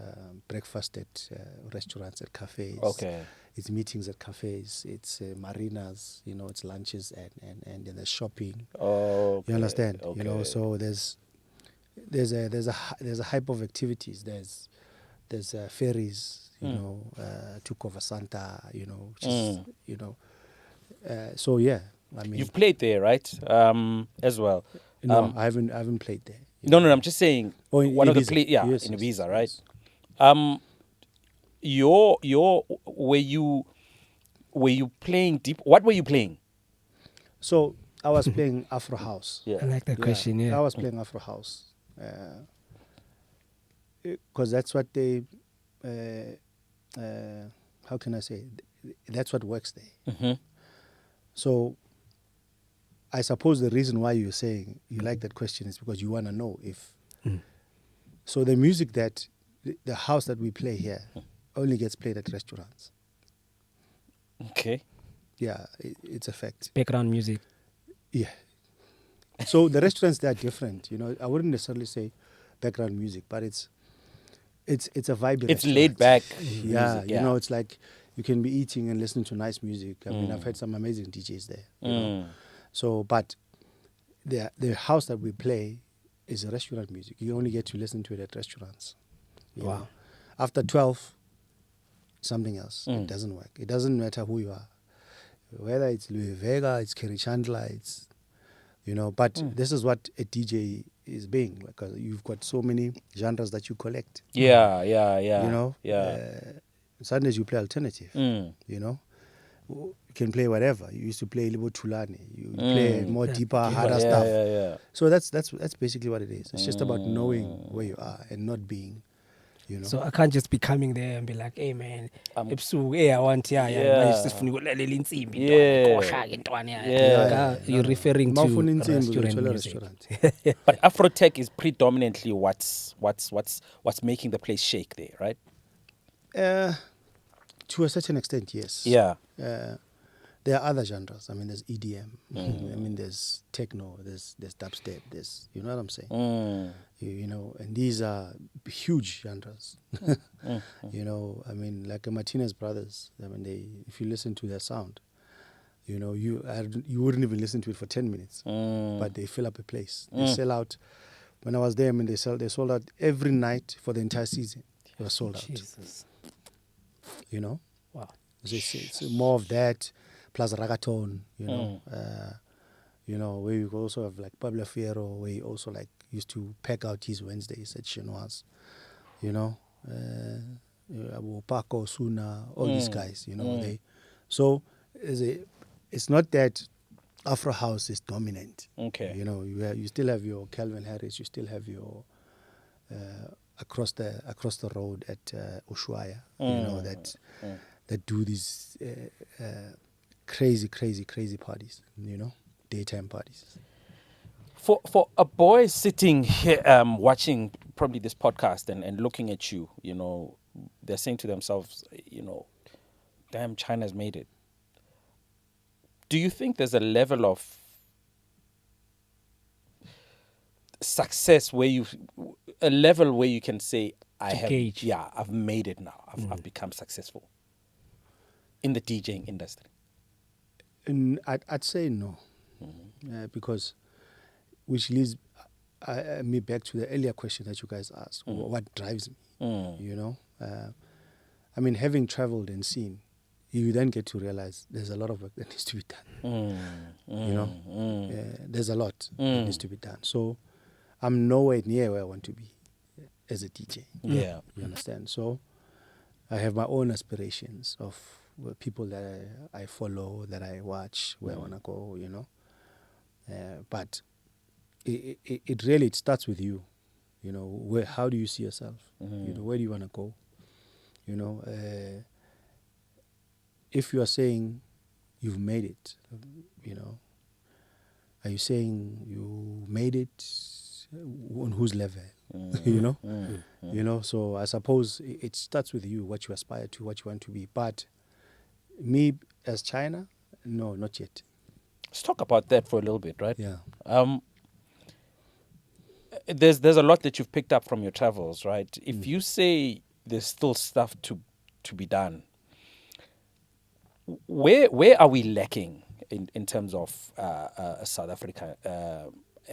breakfast at restaurants, at cafes. Okay. It's meetings at cafes. It's marinas. You know, it's lunches and then there's shopping. Okay. You understand? Okay. You know, so there's a hype of activities. There's ferries. You know, to Cova Santa. You know, which is, you know. So yeah, I mean, You've played there, right? As well. No, I haven't played there. No, I'm just saying. In One of the Ibiza. Yes, in yes, Ibiza, yes. right? Were you playing deep? What were you playing? So I was playing Afro House. Yeah. I like that question, yeah. I was playing Afro House. Because that's what they, how can I say, that's what works there. Mm-hmm. So I suppose the reason why you're saying you like that question is because you want to know if. So the music that, the house that we play here only gets played at restaurants. Okay. Yeah, it's a fact. Background music. Yeah. So the restaurants, they're different. You know, I wouldn't necessarily say background music, but it's a vibe. It's laid back. Yeah, music, you know, it's like you can be eating and listening to nice music. I mean, I've had some amazing DJs there. You know? So, but the house that we play is a restaurant music. You only get to listen to it at restaurants. You know? After 12, something else. It doesn't work. It doesn't matter who you are. Whether it's Louis Vega, it's Kerry Chandler, it's But this is what a DJ is being, because you've got so many genres that you collect. Yeah. Sundays you play alternative. You can play whatever. You used to play Libo Tulane. You play more deeper, harder stuff. Yeah. So that's basically what it is. It's just about knowing where you are and not being, So I can't just be coming there and be like, hey man, ebusuku, hey I want manje sifuna ukulalela insimbi ntwana ikosha ke you're referring to restaurant music. But Afrotech is predominantly what's making the place shake there, right? To a certain extent, yes. Yeah. There are other genres. I mean, there's EDM. I mean, there's techno. There's dubstep. There's, you know what I'm saying? And these are huge genres. I mean, like the Martinez Brothers. I mean, if you listen to their sound, you wouldn't even listen to it for 10 minutes, but they fill up a place. They sell out. When I was there, I mean, they sold out every night for the entire season. It was sold out. Jesus. Wow. It's more of that, plus reggaeton, where you also have like Pablo Fierro, where he also like used to pack out his Wednesdays at Chinoise, Abu Paco, Suna, all these guys, so it's not that Afro House is dominant. Okay. You still have your Calvin Harris, you still have your across the road at Ushuaia, that do these crazy parties, daytime parties. For a boy sitting here watching probably this podcast and looking at you, they're saying to themselves, damn, China's made it. Do you think there's a level of success where you can say, I've made it now. I've become successful in the DJing industry? And I'd say no, because which leads me back to the earlier question that you guys asked. What drives me? I mean, having traveled and seen, you then get to realize there's a lot of work that needs to be done. There's a lot that needs to be done. So I'm nowhere near where I want to be as a DJ. Yeah. You understand? So I have my own aspirations of people that I follow, that I watch, where I want to go, but it really starts with you. How do you see yourself? Where do you want to go? If you are saying you've made it, are you saying you made it on whose level? So I suppose it starts with you, what you aspire to, what you want to be. But me as China, no, not yet. Let's talk about that for a little bit, right? Yeah. There's a lot that you've picked up from your travels, right? If you say there's still stuff to be done, where are we lacking in terms of South Africa?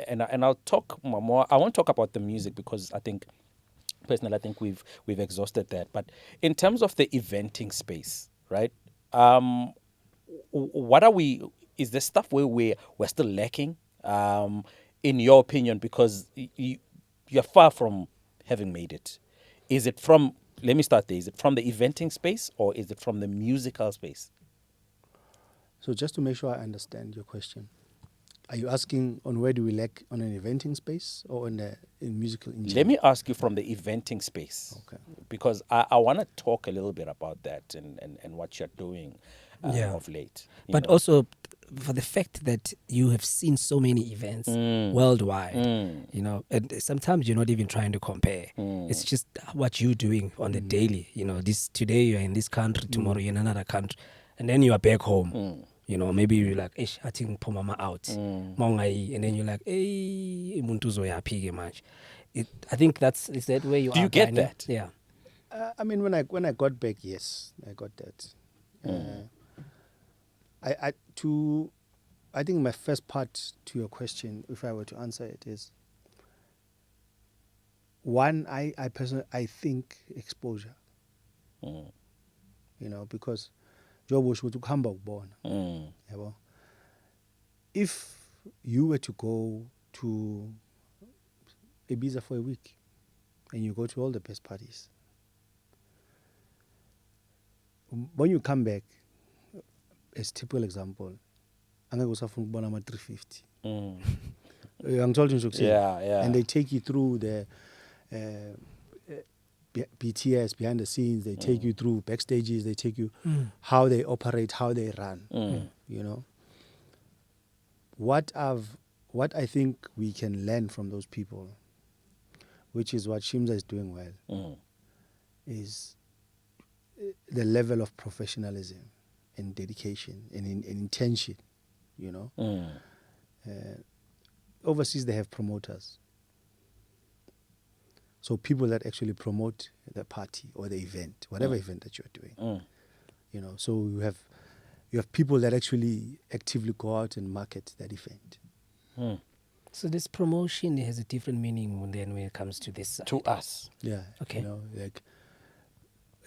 And I'll talk more. I won't talk about the music because I think we've exhausted that. But in terms of the eventing space, right? What are we? Is there stuff where we're still lacking? In your opinion, because you're far from having made it. Is it from? Let me start there. Is it from the eventing space or is it from the musical space? So just to make sure I understand your question, are you asking on where do we lack on an eventing space or in musical in general? Let me ask you from the eventing space. Okay. Because I want to talk a little bit about that and what you're doing of late. But also for the fact that you have seen so many events worldwide, and sometimes you're not even trying to compare. It's just what you're doing on the daily. This today you're in this country, tomorrow you're in another country, and then you are back home. Maybe you're like, I think pull mama out. And then you're like, hey, muntuzo ya pige match. I think is that where you are. Do you get that? Yeah. I mean, when I got back, yes, I got that. I think my first part to your question, if I were to answer it, is one, I personally, I think exposure. Because job was to come back born. If you were to go to Ibiza for a week and you go to all the best parties, when you come back, as typical example, angeke usafuna ukubona ama 350. Angithola nje ukuthini. Yeah. And they take you through the BTS, behind the scenes. They take you through backstages. They take you how they operate, how they run. You know, what I think we can learn from those people, which is what Shimza is doing well, is the level of professionalism and dedication and intention. You know, overseas they have promoters. So people that actually promote the party or the event, whatever event that you're doing. You know, so you have people that actually actively go out and market that event. So this promotion has a different meaning when it comes to this side. To us. Yeah. Okay. You know,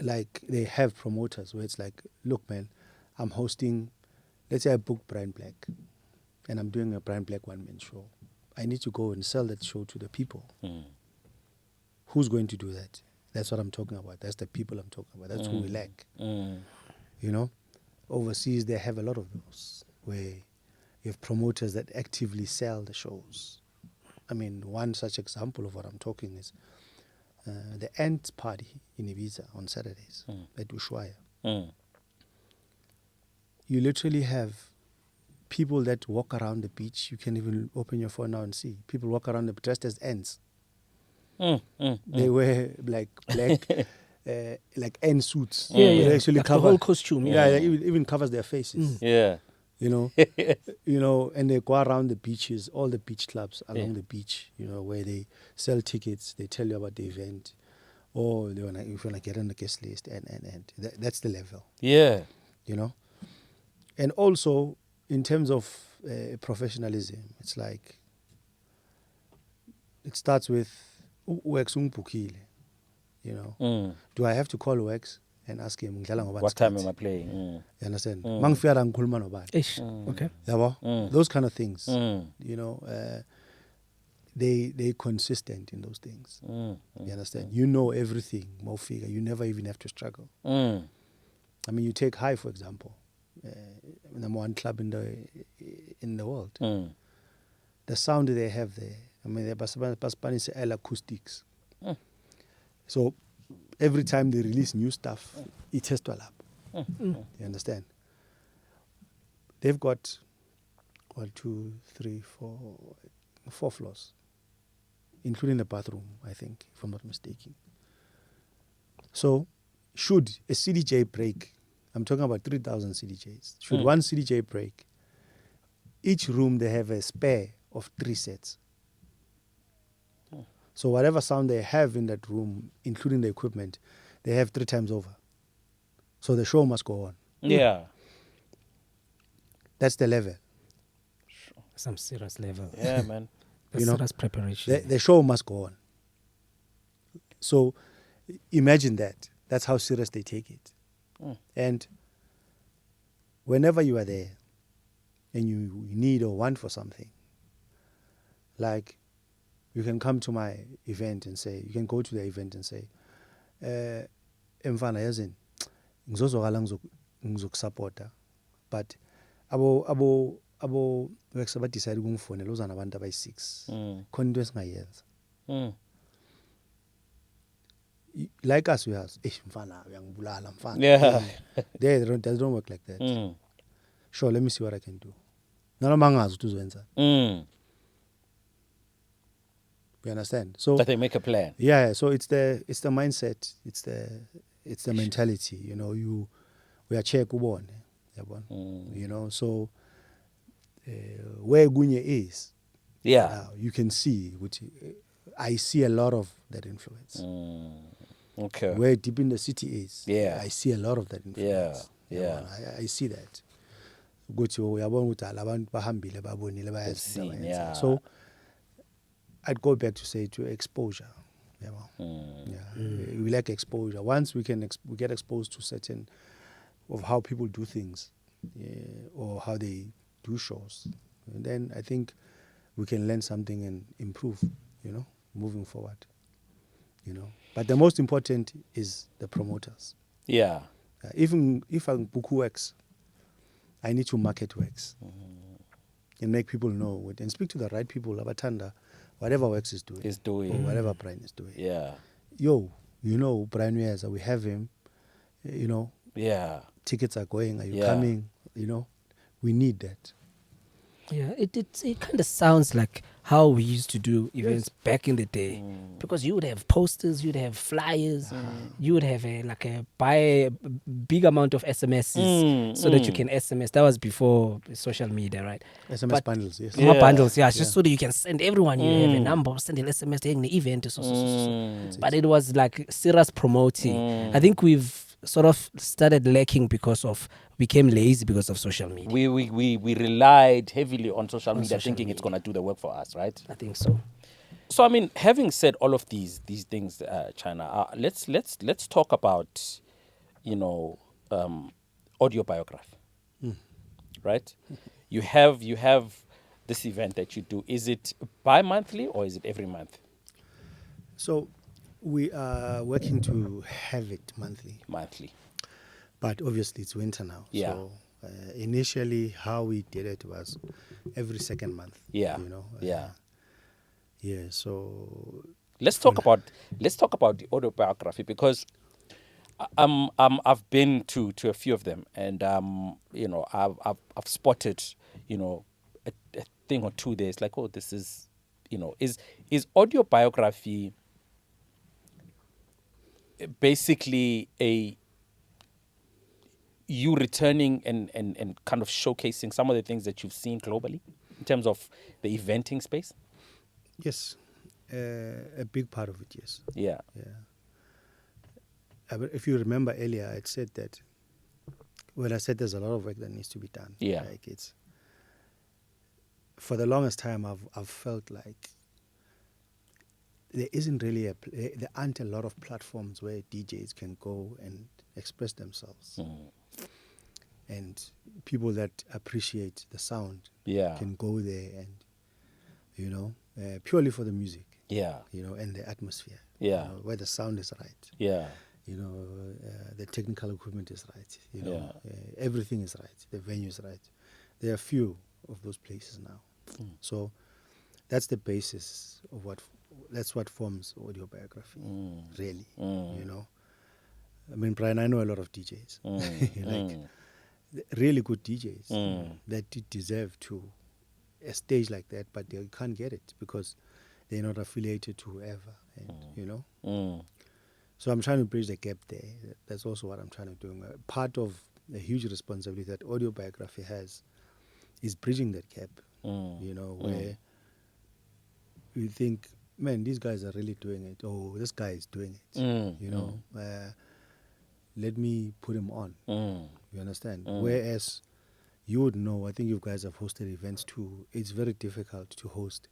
like they have promoters where it's like, look, man, I'm hosting, let's say I book Brian Black and I'm doing a Brian Black one-man show. I need to go and sell that show to the people. Who's going to do that? That's what I'm talking about. That's the people I'm talking about. That's who we lack. You know, overseas they have a lot of those where you have promoters that actively sell the shows. I mean, one such example of what I'm talking is the Ant Party in Ibiza on Saturdays at Ushuaia. You literally have people that walk around the beach. You can even open your phone now and see. People walk around dressed as ants. They wear like black, like ant suits. They actually like cover the whole costume. Yeah, it even covers their faces. Yeah. You know, you know, and they go around the beaches, all the beach clubs along the beach. You know, where they sell tickets. They tell you about the event, or if you wanna get on the guest list, and that's the level. Yeah. You know, and also in terms of professionalism, it's like it starts with Wex ungibhukile. You know, do I have to call Wex and ask him What time am I playing? You understand? Mangifika la ngikhuluma nobani. Okay. Yabo? Those kind of things. You know, they consistent in those things. You understand? You know everything, mawufika. You never even have to struggle. I mean, you take High for example, number one club in the world. The sound they have there. I mean, they're Spanish acoustics. So every time they release new stuff, it has to allow. You understand? They've got 1, 2, 3, 4 floors, including the bathroom, I think, if I'm not mistaken. So, should a CDJ break, I'm talking about 3,000 CDJs, should one CDJ break, each room they have a spare of 3 sets. So whatever sound they have in that room, including the equipment, they have 3 times over. So the show must go on. Yeah. That's the level. Some serious level. Yeah, man. That's serious preparation. The show must go on. So imagine that. That's how serious they take it. And whenever you are there and you need or want for something, like you can come to my event and say, you can go to the event and say, mfana yazini ngizozwakala ngizokusupporta, but abo Wex decide ukungifonela uzana abantu abayi6 khona into esingayenza. Like us, we ask, mfana uyangibulala mfana. Yeah. They don't work like that. Sure, let me see what I can do. Nanoma angazi ukuthi uzowenza. You understand? So That they make a plan. yeah, so it's the mindset, it's the mentality. You know, we are check ubone, you know. So where Gunye is, Yeah. you can see which I see a lot of that influence. Okay. Where Deep in the City is, Yeah. I see a lot of that influence. Yeah. I see that. Ukuthi uyabona ukuthi abantu bahambile babonile They've seen, yeah. So I'd go back to say to exposure. We lack exposure. Once we get exposed to certain of how people do things, or how they do shows, And then I think we can learn something and improve, moving forward, But the most important is the promoters. Yeah. Even if I book works, I need to market works and make people know it and speak to the right people. Abatanda, whatever works is doing, or whatever Brian is doing. Yeah. Yo, Brian Wears, we have him. Yeah. Tickets are going. Are you coming? We need that. Yeah, it kind of sounds like how we used to do events back in the day, because you would have posters, you'd have flyers, you would have buy a big amount of SMSs so that you can SMS. That was before social media, right? SMS bundles, yes. More bundles, just so that you can send everyone. You have a number, send an SMS during the event. But it was like serious promoting. I think we've sort of started lacking because of became lazy because of social media. We relied heavily on social media, thinking it's gonna do the work for us, right? I think so. So I mean, having said all of these things, China, let's talk about audiobiography, right? You have this event that you do. Is it bi-monthly or is it every month? So we are working to have it monthly. But obviously it's winter now. Yeah. So initially how we did it was every second month. Yeah. So let's talk about the autobiography, because I've been to a few of them, and I've spotted a thing or two there. It's like, oh, this is is audiobiography basically you returning and kind of showcasing some of the things that you've seen globally in terms of the eventing space? Yes, a big part of it, yes. Yeah. But if you remember earlier, I said that when I said there's a lot of work that needs to be done. Yeah. Like it's, for the longest time, I've felt like there isn't really there aren't a lot of platforms where DJs can go and express themselves. And people that appreciate the sound can go there and, purely for the music. Yeah. And the atmosphere. Yeah. Where the sound is right. Yeah. The technical equipment is right. Everything is right. The venue is right. There are a few of those places now. So that's the basis of that's what forms audiobiography, really. I mean, Brian, I know a lot of DJs, like really good DJs that deserve to a stage like that, but they can't get it because they're not affiliated to whoever, and So I'm trying to bridge the gap there. That's also what I'm trying to do. Part of the huge responsibility that audiobiography has is bridging that gap, where you think, man, these guys are really doing it. Oh, this guy is doing it. Let me put him on. You understand? Whereas you would know, I think you guys have hosted events too, it's very difficult to host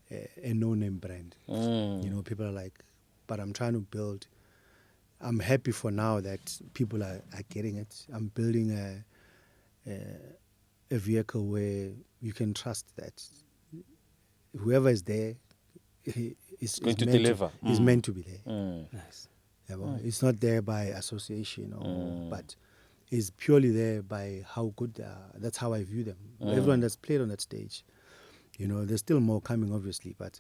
a no-name brand. People are like, but I'm trying to build. I'm happy for now that people are getting it. I'm building a vehicle where you can trust that whoever is there is going to deliver. Is meant to be there. Nice. Yeah, well, it's not there by association, but it's purely there by how good they are. That's how I view them. Everyone that's played on that stage, there's still more coming, obviously, but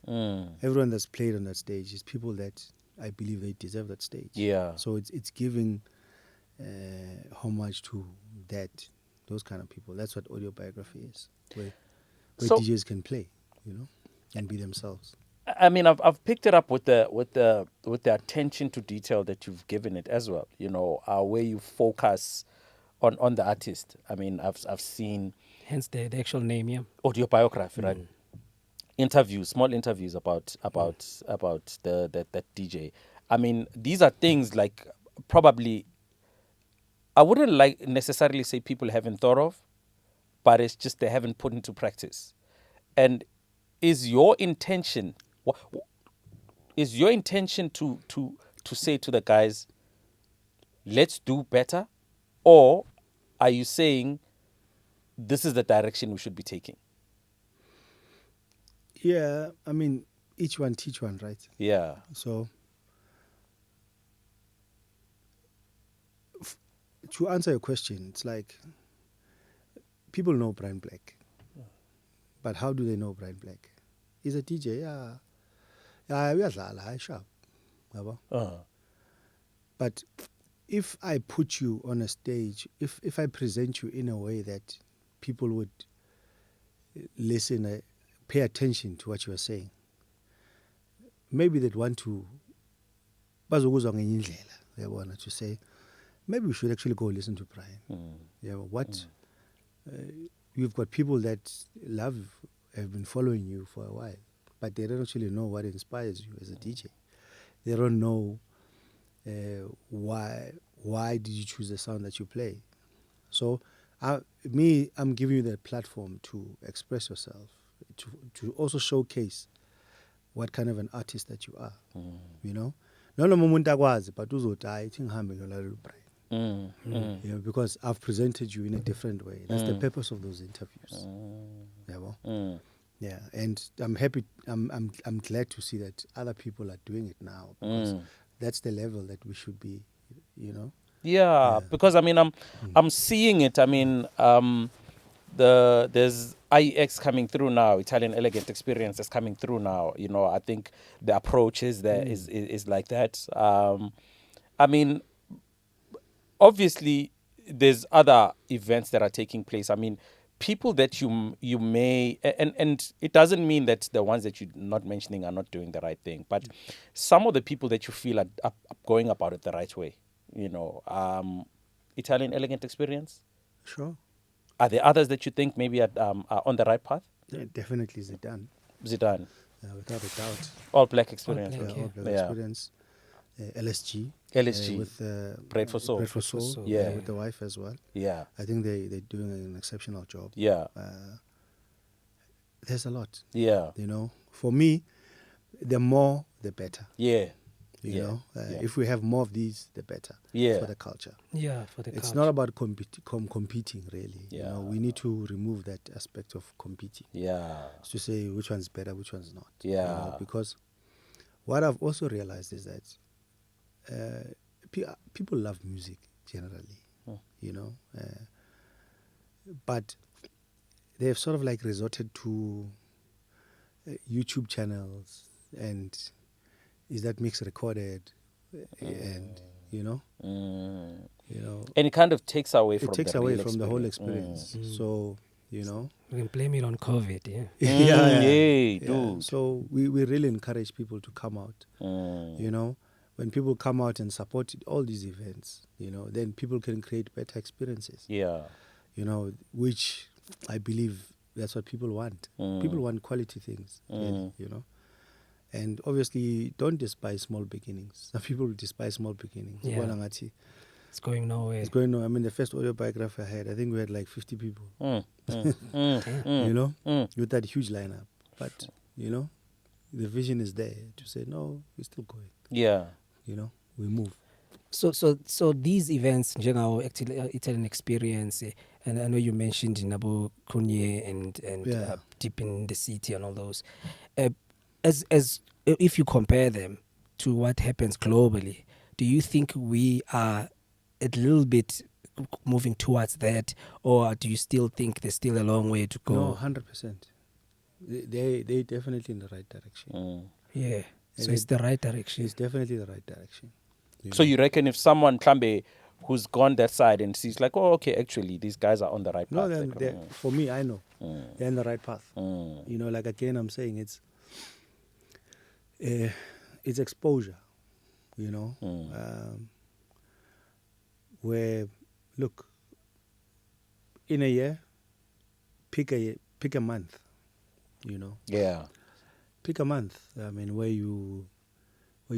everyone that's played on that stage is people that I believe they deserve that stage. Yeah. So it's giving homage to those kind of people. That's what audiobiography is, where DJs can play, and be themselves. I mean, I've picked it up with the attention to detail that you've given it as well. Where you focus on the artist. I mean, I've seen, hence the actual name, yeah. Audiobiography, right? Small interviews about that DJ. I mean, these are things like probably I wouldn't like necessarily say people haven't thought of, but it's just they haven't put into practice. And is your intention to say to the guys, let's do better, or are you saying this is the direction we should be taking? Yeah, I mean, each one teach one, right? Yeah. So, to answer your question, it's like people know Brian Black, but how do they know Brian Black? He's a DJ, yeah. Yeah, uyadlala, sharp. Yabo? Uh-huh. But if I put you on a stage, if I present you in a way that people would listen, pay attention to what you are saying, maybe they'd want to bazokuzwa ngenye indlela, yabona, to say, maybe we should actually go listen to Brian. Yeah, what? You've got people that have been following you for a while, but they don't actually know what inspires you as a DJ. They don't know why did you choose the sound that you play. So I'm giving you the platform to express yourself, to also showcase what kind of an artist that you are. You know, noma umuntu akwazi, but uzothi hayi thi ngihambe ngiyolalela uBrian. You know, because I've presented you in a different way. That's the purpose of those interviews. Yeah, and I'm happy. I'm glad to see that other people are doing it now, because that's the level that we should be. You know. Yeah, because I mean, I'm seeing it. I mean, there's IEX coming through now. Italian Elegant Experience is coming through now. You know, I think the approach is there is like that. I mean, obviously, there's other events that are taking place. I mean, people that you may and it doesn't mean that the ones that you're not mentioning are not doing the right thing, but some of the people that you feel are going about it the right way. You know, Italian Elegant Experience. Sure. Are there others that you think maybe are on the right path? Yeah, definitely Zidane. Zidane. Without a doubt. All Black Experience. All Black Experience. LSG. LSG. With Bread for Soul. Bread for Soul. Yeah. With the wife as well. Yeah. I think they're doing an exceptional job. Yeah. There's a lot. Yeah. You know, for me, the more, the better. Yeah. You know, if we have more of these, the better. Yeah. For the culture. Yeah, for the culture. It's not about competing, really. Yeah. You know, we need to remove that aspect of competing. Yeah. To say which one's better, which one's not. Yeah. You know, because what I've also realized is that people love music generally, you know, but they've sort of like resorted to YouTube channels, and is that mix recorded, and you know, and it kind of takes away from the whole experience. So you know, we can blame it on COVID. Yeah. So we really encourage people to come out. You know, when people come out and support all these events, you know, then people can create better experiences. Yeah. You know, which I believe that's what people want. People want quality things, really, you know. And obviously, don't despise small beginnings. Some people despise small beginnings. Yeah. It's going nowhere. It's going nowhere. I mean, the first Audiobiography I had, I think we had like 50 people. You know, with that huge lineup. But, you know, the vision is there to say, no, we're still going. Yeah. You know, we move. So these events, Njengawo Italian Experience, and I know you mentioned Nabo Kunye and Deep in the City and all those. As if you compare them to what happens globally, do you think we are a little bit moving towards that, or do you still think there's still a long way to go? No, 100%. They definitely in the right direction. Yeah. So it's the right direction. It's definitely the right direction. So you reckon if someone Klambe who's gone that side and sees like, oh, okay, actually these guys are on the right path. No, for me, I know they're in the right path. You know, like again, I'm saying it's exposure. You know, where look, in a year, pick a month. You know. Yeah. Pick a month. I mean, where you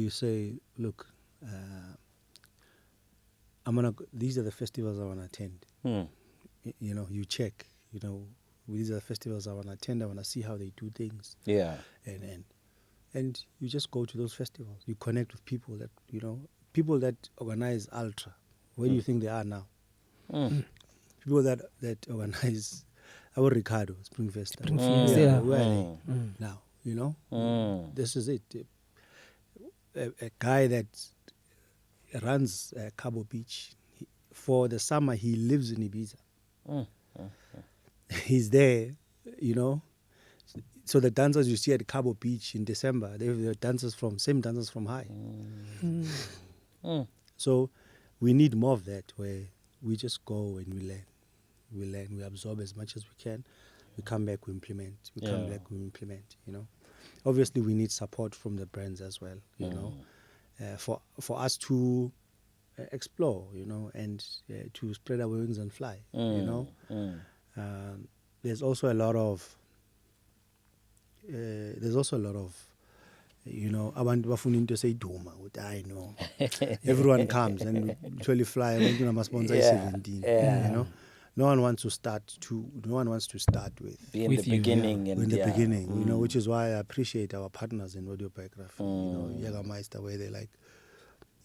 say, look, these are the festivals I want to attend. You know, you check. You know, these are the festivals I want to attend. I want to see how they do things. Yeah. And you just go to those festivals. You connect with people that people that organize Ultra. Where do you think they are now? People that organize our Ricardo Springfest. Where are they now? you know. This is it. A guy that runs Cabo Beach, for the summer he lives in Ibiza. He's there, you know. So the dancers you see at Cabo Beach in December, they're dancers from High. So we need more of that, where we just go and we learn, we absorb as much as we can. We come back, we implement. You know. Obviously, we need support from the brands as well. You know, for us to explore, you know, and to spread our wings and fly. You know, there's also a lot of you know, abantu bafuna into eseyiduma ukuthi I know. Everyone comes and literally fly. Abantu namasponsa 17. You know, no one wants to start with Be in the beginning. You know, which is why I appreciate our partners in Audiobiography. You know, Jägermeister, where they like,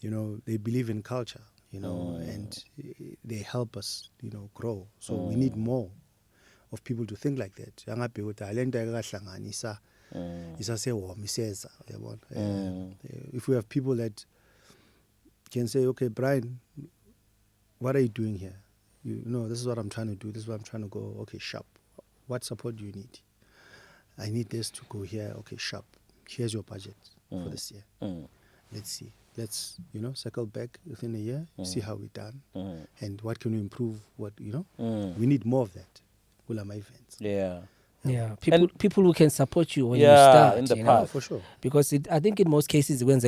you know, they believe in culture, you know, and they help us, you know, grow. So we need more of people to think like that. If we have people that can say, okay, Brian, what are you doing here? You know, this is what I'm trying to do. This is what I'm trying to go. Okay, sharp. What support do you need? I need this to go here. Okay, sharp. Here's your budget for this year. Let's see. Let's, you know, circle back within a year, see how we've done, and what can we improve. What, you know, we need more of that. My events. Yeah, people who can support you when you start, in the you path. know? For sure. Because I think in most cases when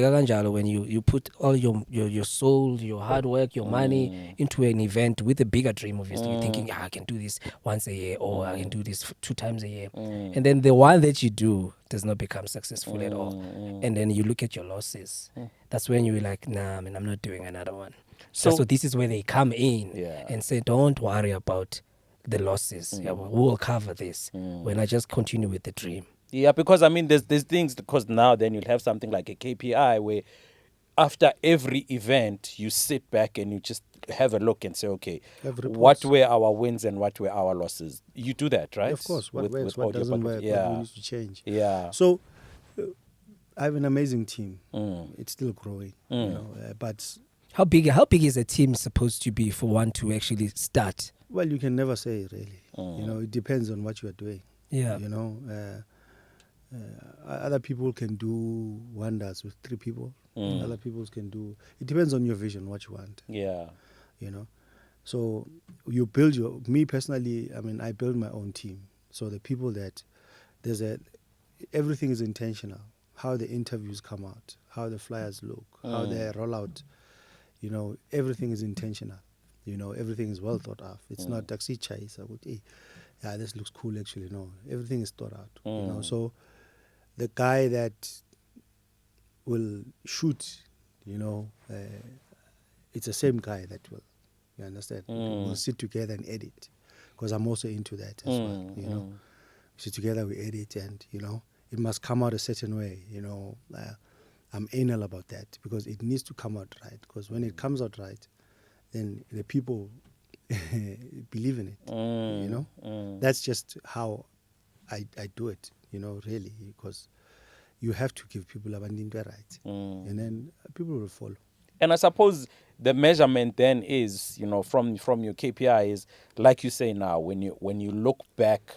you put all your soul, your hard work, your money into an event with a bigger dream, obviously you're thinking, I can do this once a year, or I can do this 2 times a year, and then the one that you do does not become successful at all, and then you look at your losses. That's when you're like, nah, man, I'm not doing another one. So this is where they come in and say, don't worry about the losses. We'll cover this when I just continue with the dream. Yeah, because I mean, there's things, because now then you'll have something like a KPI where after every event you sit back and you just have a look and say, okay, what were our wins and what were our losses? You do that, right? Of course. What works, with what doesn't work, yeah. what we need to change. Yeah. So I have an amazing team. It's still growing, you know, but how big is a team supposed to be for one to actually start? Well, you can never say, really. You know, it depends on what you are doing. Yeah. You know, other people can do wonders with 3 people. Other people can do. It depends on your vision, what you want. Yeah. You know, so you build me personally. I mean, I build my own team. So the people that everything is intentional. How the interviews come out, how the flyers look, how they roll out. You know, everything is intentional. You know, everything is well thought of. It's not taxi chase. I would, hey, yeah, this looks cool actually. No, everything is thought out. You know, so the guy that will shoot, you know, it's the same guy that will, you understand? We'll sit together and edit, because I'm also into that as well. You know, we sit together, we edit, and you know, it must come out a certain way. You know, I'm anal about that, because it needs to come out right. Because when it comes out right, then the people believe in it. You know, that's just how I do it. You know, really, because you have to give people a right, and then people will follow. And I suppose the measurement then is, you know, from your KPI is, like you say now, when you look back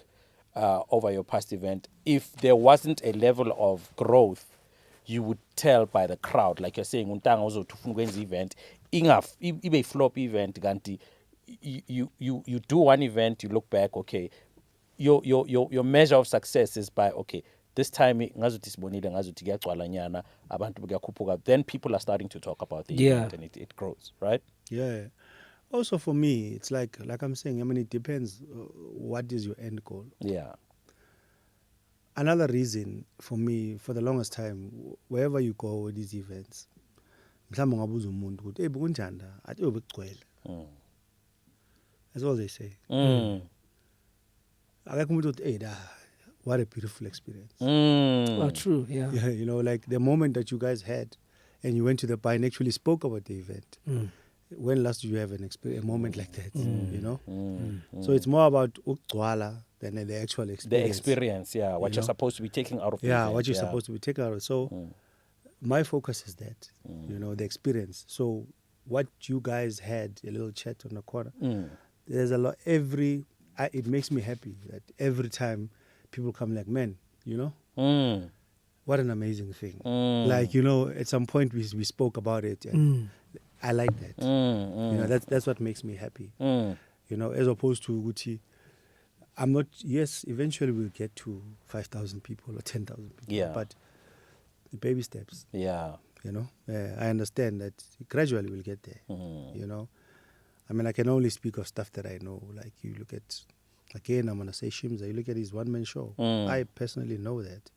over your past event, if there wasn't a level of growth, you would tell by the crowd, like you're saying, untanga uzotufuna ukwenza event, ibe flop event, ganti you do one event, you look back, okay, your measure of success is by, okay, this time ngazuthi sibonile ngazuthi kuyagcwala nyana abantu kuyakhuphuka, then people are starting to talk about the event, and it grows, right? Yeah. Also for me, it's like I'm saying, I mean, it depends what is your end goal. Yeah. Another reason for me, for the longest time, wherever you go with these events, mhlawumbe ungabuza umuntu ukuthi hey bukunjani la, athi ubekugcwele. That's all they say. Akekho umuntu uthi hey da, what a beautiful experience. Oh, true, yeah. You know, like the moment that you guys had and you went to the bar and actually spoke about the event. When last did you have a moment like that? You know? So it's more about ukugcwala than the actual experience. The experience, yeah, what you're know? supposed to be taking out of the Yeah, event, what you're supposed to be taking out of. So my focus is that, the experience. So what you guys had, a little chat on the corner, there's a lot, it makes me happy that every time people come like, man, what an amazing thing. Like, at some point we spoke about it, and I like that. That's what makes me happy. As opposed to Gucci, I'm not, yes, eventually we'll get to 5,000 people or 10,000 people. Yeah. But the baby steps. Yeah. I understand that gradually we'll get there. I mean, I can only speak of stuff that I know. Like, you look at, again, I'm going to say Shimza, you look at his one-man show. I personally know that.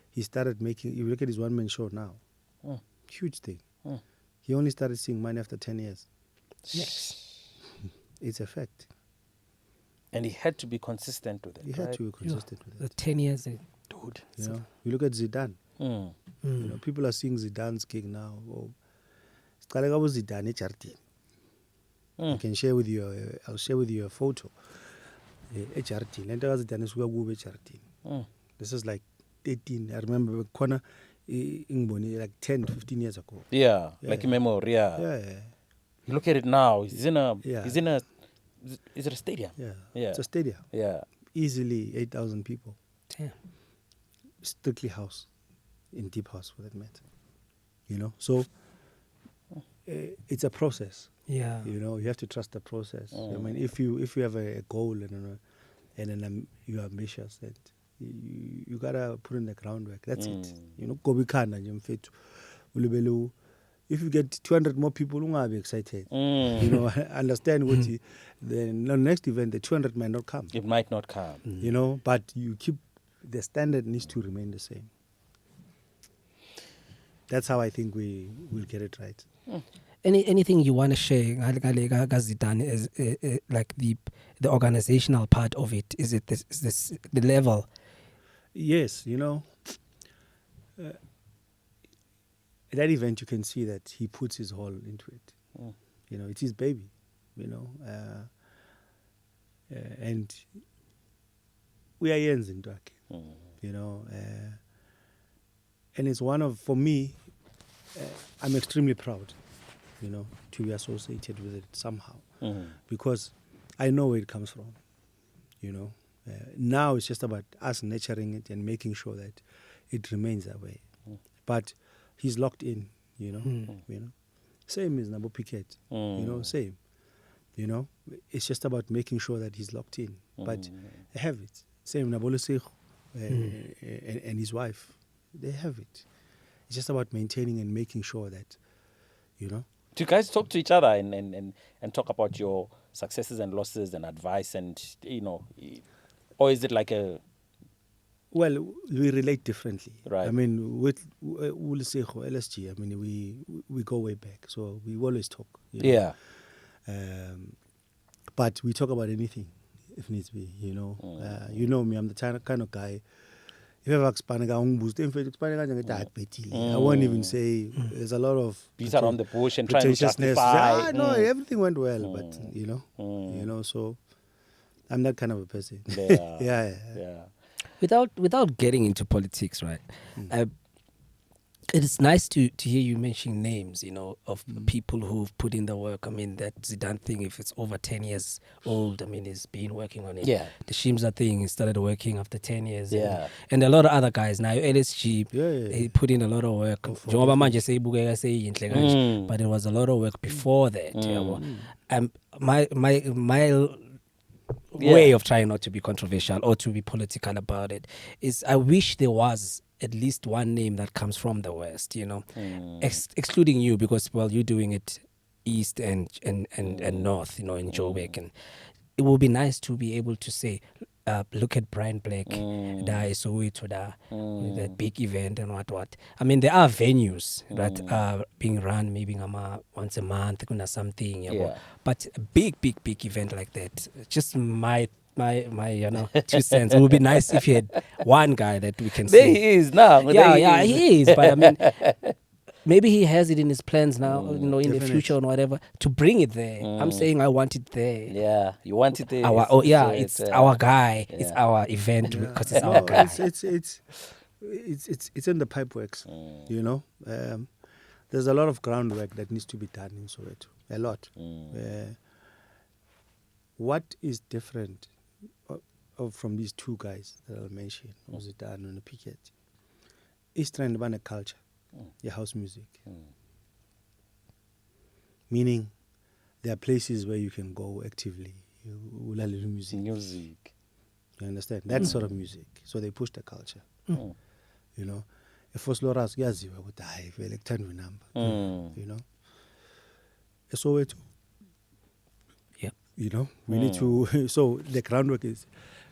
He started you look at his one-man show now. Huge thing. He only started seeing money after 10 years. Yes. It's a fact. And he had to be consistent with it. He had to be consistent with it. The 10 years. Dude. You look at Zidane. People are seeing Zidane's gig now. Zidane charity. I can share with you. I'll share with you a photo. Charity. This is like 18. I remember corner like 10, 15 years ago. Yeah, like in memory. Yeah. You look at it now. He's in a. Is it a stadium? Yeah. It's a stadium. Yeah. Easily 8,000 people. Damn. Strictly house, in deep house for that matter. So it's a process. Yeah. You have to trust the process. I mean, if you have a goal and then you're ambitious, that you gotta put in the groundwork. That's it. If you get 200 more people, you're gonna be excited. Understand what the next event, the 200 might not come. It might not come. But you keep the standard needs to remain the same. That's how I think we will get it right. Anything you want to share, Zidane, is like the organizational part of it? Is it the level? Yes, that event, you can see that he puts his all into it. It's his baby, and we are Jens in Turkey, and it's one of, for me, I'm extremely proud, to be associated with it somehow, because I know where it comes from, now it's just about us nurturing it and making sure that it remains that way. But he's locked in, Same as Nabo Piquet, same. It's just about making sure that he's locked in. But they have it. Same Nabo Lesego and his wife, they have it. It's just about maintaining and making sure that, Do you guys talk to each other and talk about your successes and losses and advice and, or is it like a... Well, we relate differently. Right. I mean, with Lesego, LSG, I mean, we go way back. So we always talk. Yeah. But we talk about anything, if needs be, You know me, I'm the kind of guy, if ever I won't even say there's a lot of beats around the bush and trying to justify. No, everything went well, but so I'm that kind of a person. Yeah. Without getting into politics, right? It's nice to hear you mention names, of people who've put in the work. I mean, that Zidane thing, if it's over 10 years old, I mean, he's been working on it. Yeah. The Shimza thing, he started working after 10 years. Yeah. And a lot of other guys now, LSG, Yeah. he put in a lot of work. But it was a lot of work before that. My way of trying not to be controversial or to be political about it is I wish there was at least one name that comes from the West, excluding you, because, well, you're doing it East and North, in Joburg. And it would be nice to be able to say, look at Brian Black, that big event and what. I mean, there are venues that are being run maybe once a month, something. Yeah. But a big event like that, just my 2 cents. It would be nice if you had one guy that we can There see. he is now. Yeah, he is. But I mean, maybe he has it in his plans now, in the Definitely. future or whatever, to bring it there. I'm saying I want it there. Yeah, you want it there. It's our guy. It's our event because it's our guy. It's in the pipe works. You know, there's a lot of groundwork that needs to be done in Soweto. A lot. What is different from these two guys that I'll mention, Ozidane and Piquet, is trying to ban a culture, your house music. Meaning, there are places where you can go actively. You will have music. You understand? That sort of music. So they push the culture. You know, if Loras yaziwa would die, we elect number. You know, so it. You know, we need to. So the groundwork is.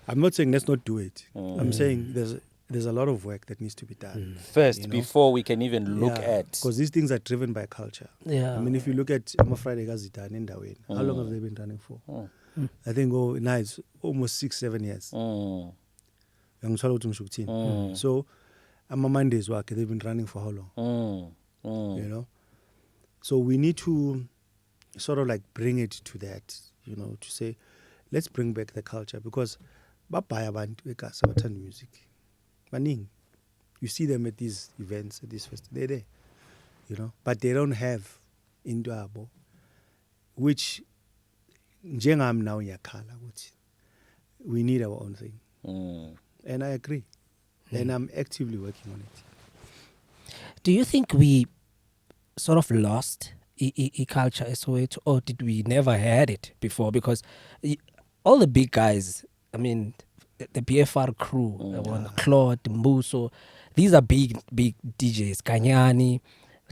I'm not saying let's not do it. I'm saying there's a lot of work that needs to be done first, before we can even look at. Because these things are driven by culture. Yeah. I mean, if you look at Ama Friday Gazita and Indawin, how long have they been running for? I think now it's almost 6-7 years. So Ama Mondays work, they've been running for how long? You know, so we need to sort of like bring it to that. You know, to say, let's bring back the culture, because babaya abantu abathanda music. Maning, you see them at these events, at these festivals, they're there, you know, but they don't have into abo, which njengam now yakhala ukuthi we need our own thing. And I agree. And I'm actively working on it. Do you think we sort of lost culture as well, or did we never had it before? Because all the big guys, I mean, the BFR crew, Claude, Mbuso, these are big DJs. Kanyani,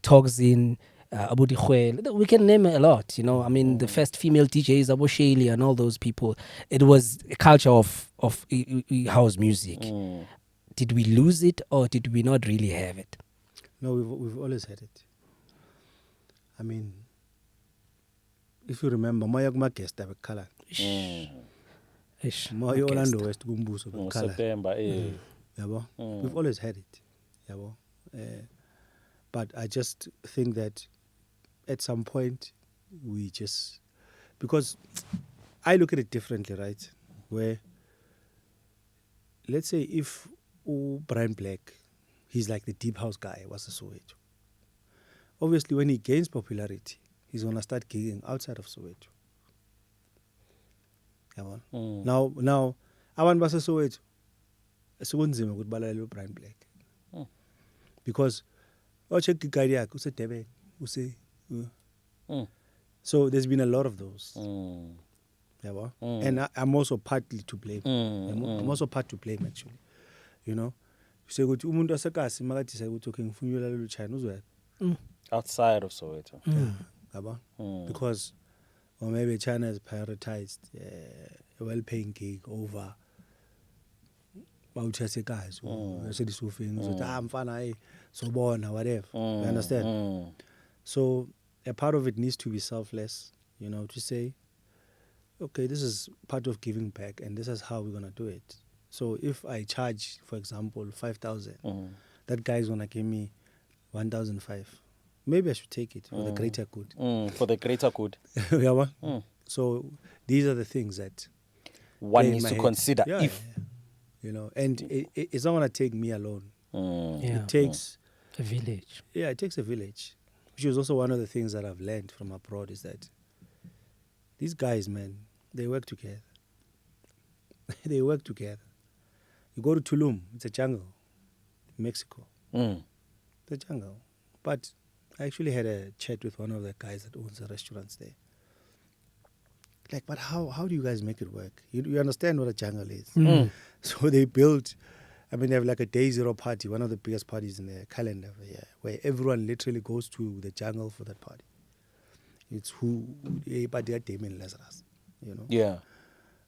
Toxin, Abudi Khwele. We can name a lot, you know. I mean, the first female DJs, Abu Shaili and all those people. It was a culture of house music. Did we lose it, or did we not really have it? No, we've always had it. I mean, if you remember, Moya guest abekhala. Moya Orlando West Gumbuso September, yabo. We've always had it. Yabo. But I just think that at some point we just, because I look at it differently, right? Where, let's say if Brian Black, he's like the deep house guy, was a Soweto. Obviously, when he gains popularity, he's going to start gigging outside of Soweto. Now, abantu base Soweto, sekunzima ukuthi balalele Brian Black. Because check gig yakhe useDurban, so there's been a lot of those. And I'm also partly to blame. I'm also part to blame, actually. You know, you say ukuthi umuntu waseKasi makathi say ukuthi okay ngifuna ukulalela uChina uzwe outside of Soweto. Because, or maybe China has prioritized a well-paying gig over guys. I'm fine, so born or whatever. You understand? So a part of it needs to be selfless, you know, to say, okay, this is part of giving back, and this is how we're gonna do it. So if I charge, for example, 5,000, that guy's gonna give me 1,005. Maybe I should take it for the greater good. For the greater good. So these are the things that one needs to consider. You know, and it's not going to take me alone. It takes a village. Yeah, it takes a village. Which is also one of the things that I've learned from abroad, is that these guys, man, they work together. They work together. You go to Tulum, it's a jungle. Mexico. It's a jungle. But I actually had a chat with one of the guys that owns the restaurants there. Like, but how do you guys make it work? You understand what a jungle is. So they built, I mean, they have like a day zero party, one of the biggest parties in the calendar, where everyone literally goes to the jungle for that party. It's but they are Damien Lazarus, you know. Yeah.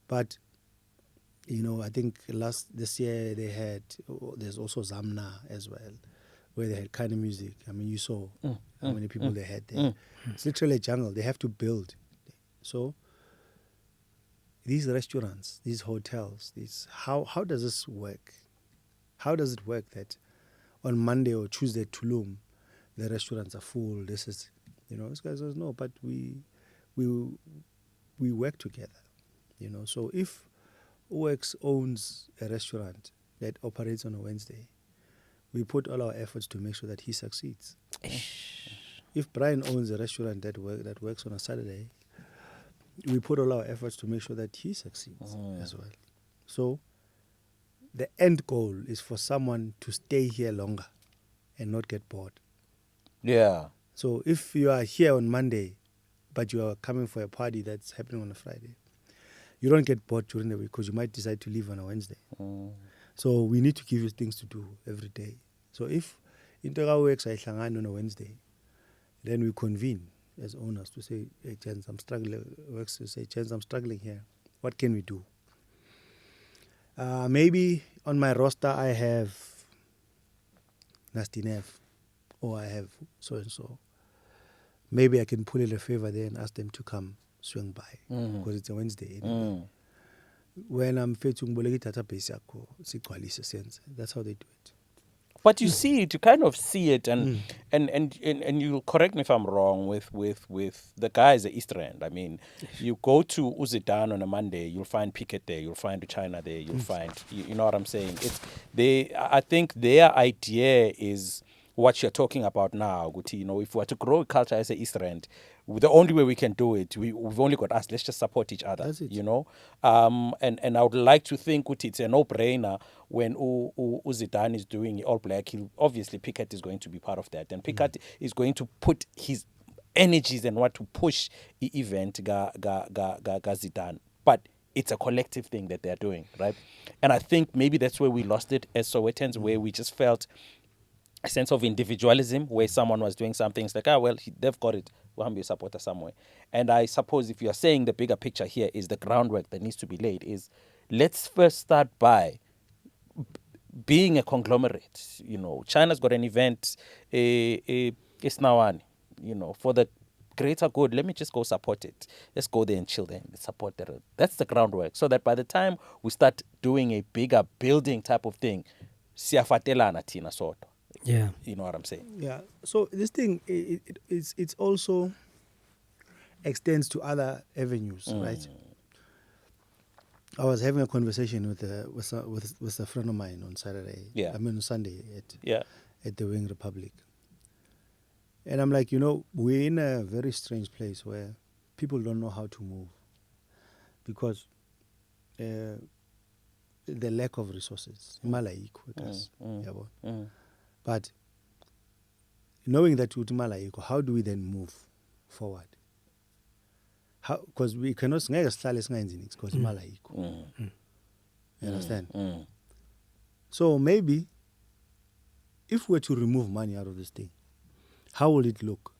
But, you know, I think this year they had, there's also Zamna as well, where they had kind of music. I mean, you saw how many people they had there. It's literally a jungle. They have to build. So these restaurants, these hotels, how does this work? How does it work that on Monday or Tuesday, Tulum, the restaurants are full. This is, this guy says, no, but we work together, So if OX owns a restaurant that operates on a Wednesday, we put all our efforts to make sure that he succeeds. If Brian owns a restaurant that works on a Saturday, we put all our efforts to make sure that he succeeds as well. So the end goal is for someone to stay here longer and not get bored. Yeah. So if you are here on Monday, but you are coming for a party that's happening on a Friday, you don't get bored during the week because you might decide to leave on a Wednesday. So we need to give you things to do every day. So if Integra works on a Wednesday, then we convene as owners to say, hey, Jens, I'm struggling. Works to say, Jens, I'm struggling here. What can we do? Maybe on my roster I have Nasty Nev, or I have so-and-so. Maybe I can pull in a favor there and ask them to come swing by, because it's a Wednesday anyway. When I'm fetching database, that's how they do it. But you see it, you kind of see it, and you'll correct me if I'm wrong with the guys at East Rand. I mean, you go to Uzidan on a Monday, you'll find Pickett there, you'll find China there, you'll find, you know what I'm saying? I think their idea is what you're talking about now, Guti. If we were to grow a culture as a East Rand, the only way we can do it, we've only got us. Let's just support each other. That's it. And I would like to think, Guti, it's a no-brainer when Zidane is doing All Black. Obviously, Pickett is going to be part of that, and Pickett is going to put his energies and what to push the event ga Zidane. But it's a collective thing that they're doing, right? And I think maybe that's where we lost it as Sowetans, where we just felt a sense of individualism, where someone was doing something, it's like, they've got it, we'll be a supporter somewhere. And I suppose if you're saying the bigger picture here is the groundwork that needs to be laid is, let's first start by being a conglomerate. China's got an event, it's Nawani, for the greater good, let me just go support it. Let's go there and chill there and support it. That's the groundwork, so that by the time we start doing a bigger building type of thing, siyafatelana thina sodwa. Yeah. You know what I'm saying? Yeah. So this thing, it's also extends to other avenues, right? I was having a conversation with a friend of mine on Saturday. Yeah. On Sunday at the Wing Republic. And I'm like, we're in a very strange place where people don't know how to move because the lack of resources. But knowing that how do we then move forward? Because we cannot because you understand? So maybe if we're to remove money out of this thing, how will it look?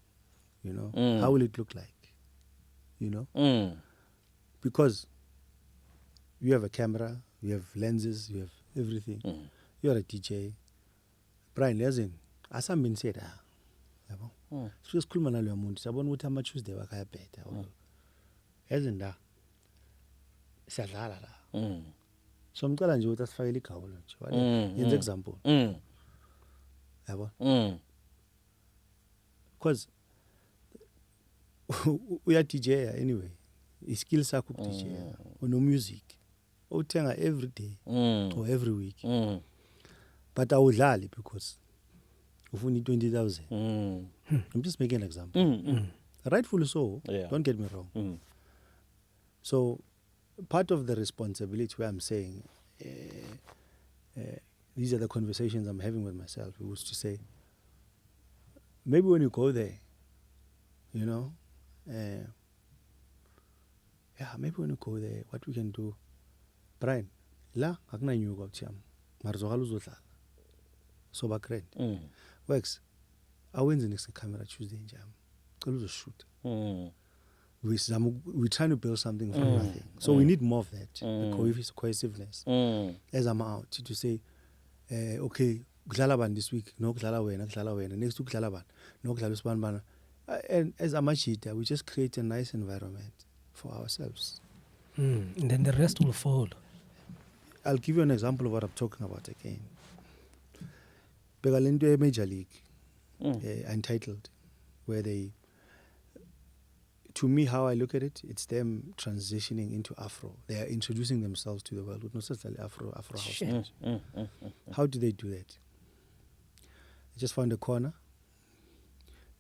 How will it look like? Because you have a camera, you have lenses, you have everything. You're a DJ. Brian, listen, as I'm being said, sikhuluma naloyo muntu sabona ukuthi ama-Tuesday wakayabhetha yazi nda siyadlala la so ngicela nje ukuthi asifakele igawulo nje yenze example yabo because uya DJ anyway iskill sakho ku DJ uno music uthenga every day or every week but awudlali because ufuna 20,000. I'm just making an example. Rightfully so. Yeah. Don't get me wrong. So part of the responsibility where I'm saying these are the conversations I'm having with myself. It was to say maybe when you go there, maybe when you go there, what we can do, Brian, la akuna nyuka uthiyam, marizokala uzodlala. So back works. I went the next camera Tuesday in jam. Call to shoot. We're trying to build something from nothing. So we need more of that. Cohesiveness. As I'm out to say, okay, Glalaban this week, no Glalawen, next week Glalaban, no Glalusban. And as a machita, we just create a nice environment for ourselves. And then the rest will follow. I'll give you an example of what I'm talking about again. Begalento Major League. Untitled, where they, to me, how I look at it, it's them transitioning into Afro. They are introducing themselves to the world with not necessarily Afro house music. How do they do that? They just found a corner,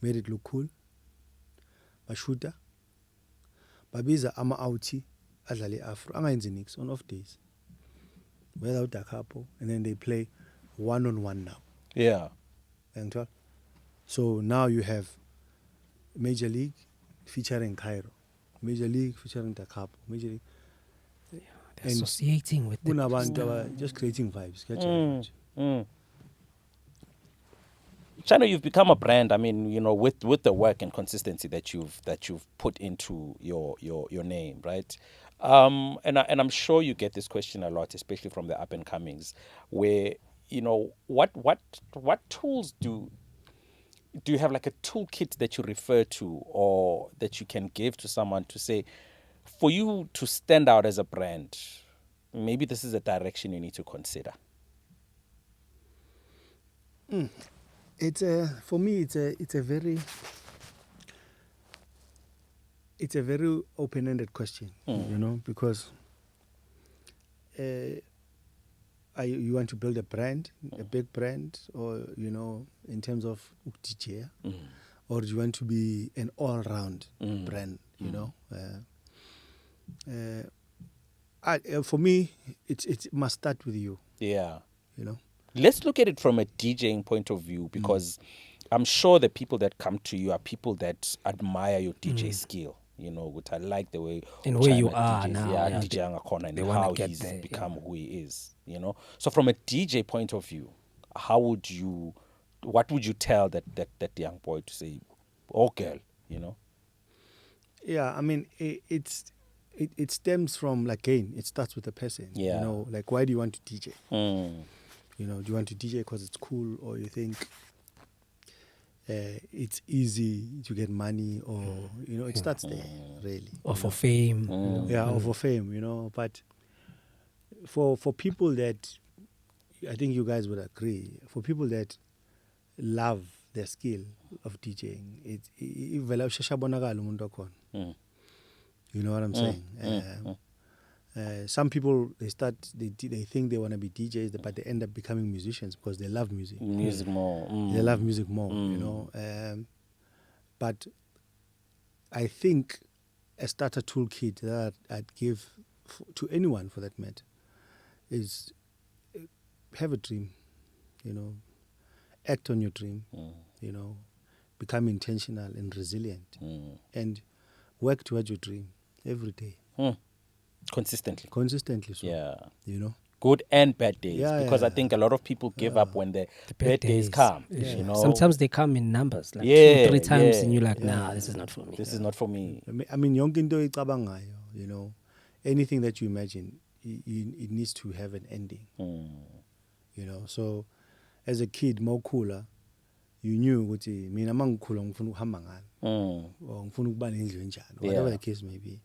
made it look cool. Bashuta, babiza ama-outi adlale Afro, angayenzi nix on off days. Without a couple, and then they play one-on-one now. Yeah. So now you have Major League featuring Cairo, Major League featuring Da Capo, Major League. They're associating with them. Just creating vibes. Chano, you've become a brand. I mean, with the work and consistency that you've put into your name, right? And I'm sure you get this question a lot, especially from the up and comings, where what tools do you have, like a toolkit that you refer to or that you can give to someone to say, for you to stand out as a brand, maybe this is a direction you need to consider? It's for me. It's a very open-ended question, because you want to build a brand, a big brand, or in terms of DJ, or do you want to be an all-round brand? For me, it must start with you. Yeah. Let's look at it from a DJing point of view, because I'm sure the people that come to you are people that admire your DJ skill. Which I like the way in where you are DJs, now. DJing and how he's become who he is. So from a DJ point of view, what would you tell that young boy to say, oh girl, Yeah, I mean, it stems from, like, again, it starts with the person. Yeah. Like, why do you want to DJ? Do you want to DJ because it's cool, or you think it's easy to get money, or it starts there, really. Or for fame. Or for fame, but for people that, I think you guys would agree, for people that love the skill of DJing, you know what I'm saying? Some people, they think they want to be DJs, but they end up becoming musicians because they love music. Music more. They love music more, but I think a starter toolkit that I'd give to anyone, for that matter, is have a dream, act on your dream, become intentional and resilient, and work towards your dream every day. Consistently. So, yeah. Good and bad days, because I think a lot of people give up when the bad days come. Sometimes they come in numbers, like 2-3 times, and you're like, nah, this is not for me. This is not for me. I mean, anything that you imagine, it needs to have an ending. So as a kid, more cooler, you knew what mina mangikhula ngifuna ukuhamba ngani, or ngifuna ukuba nendlu enjani, whatever the case may be.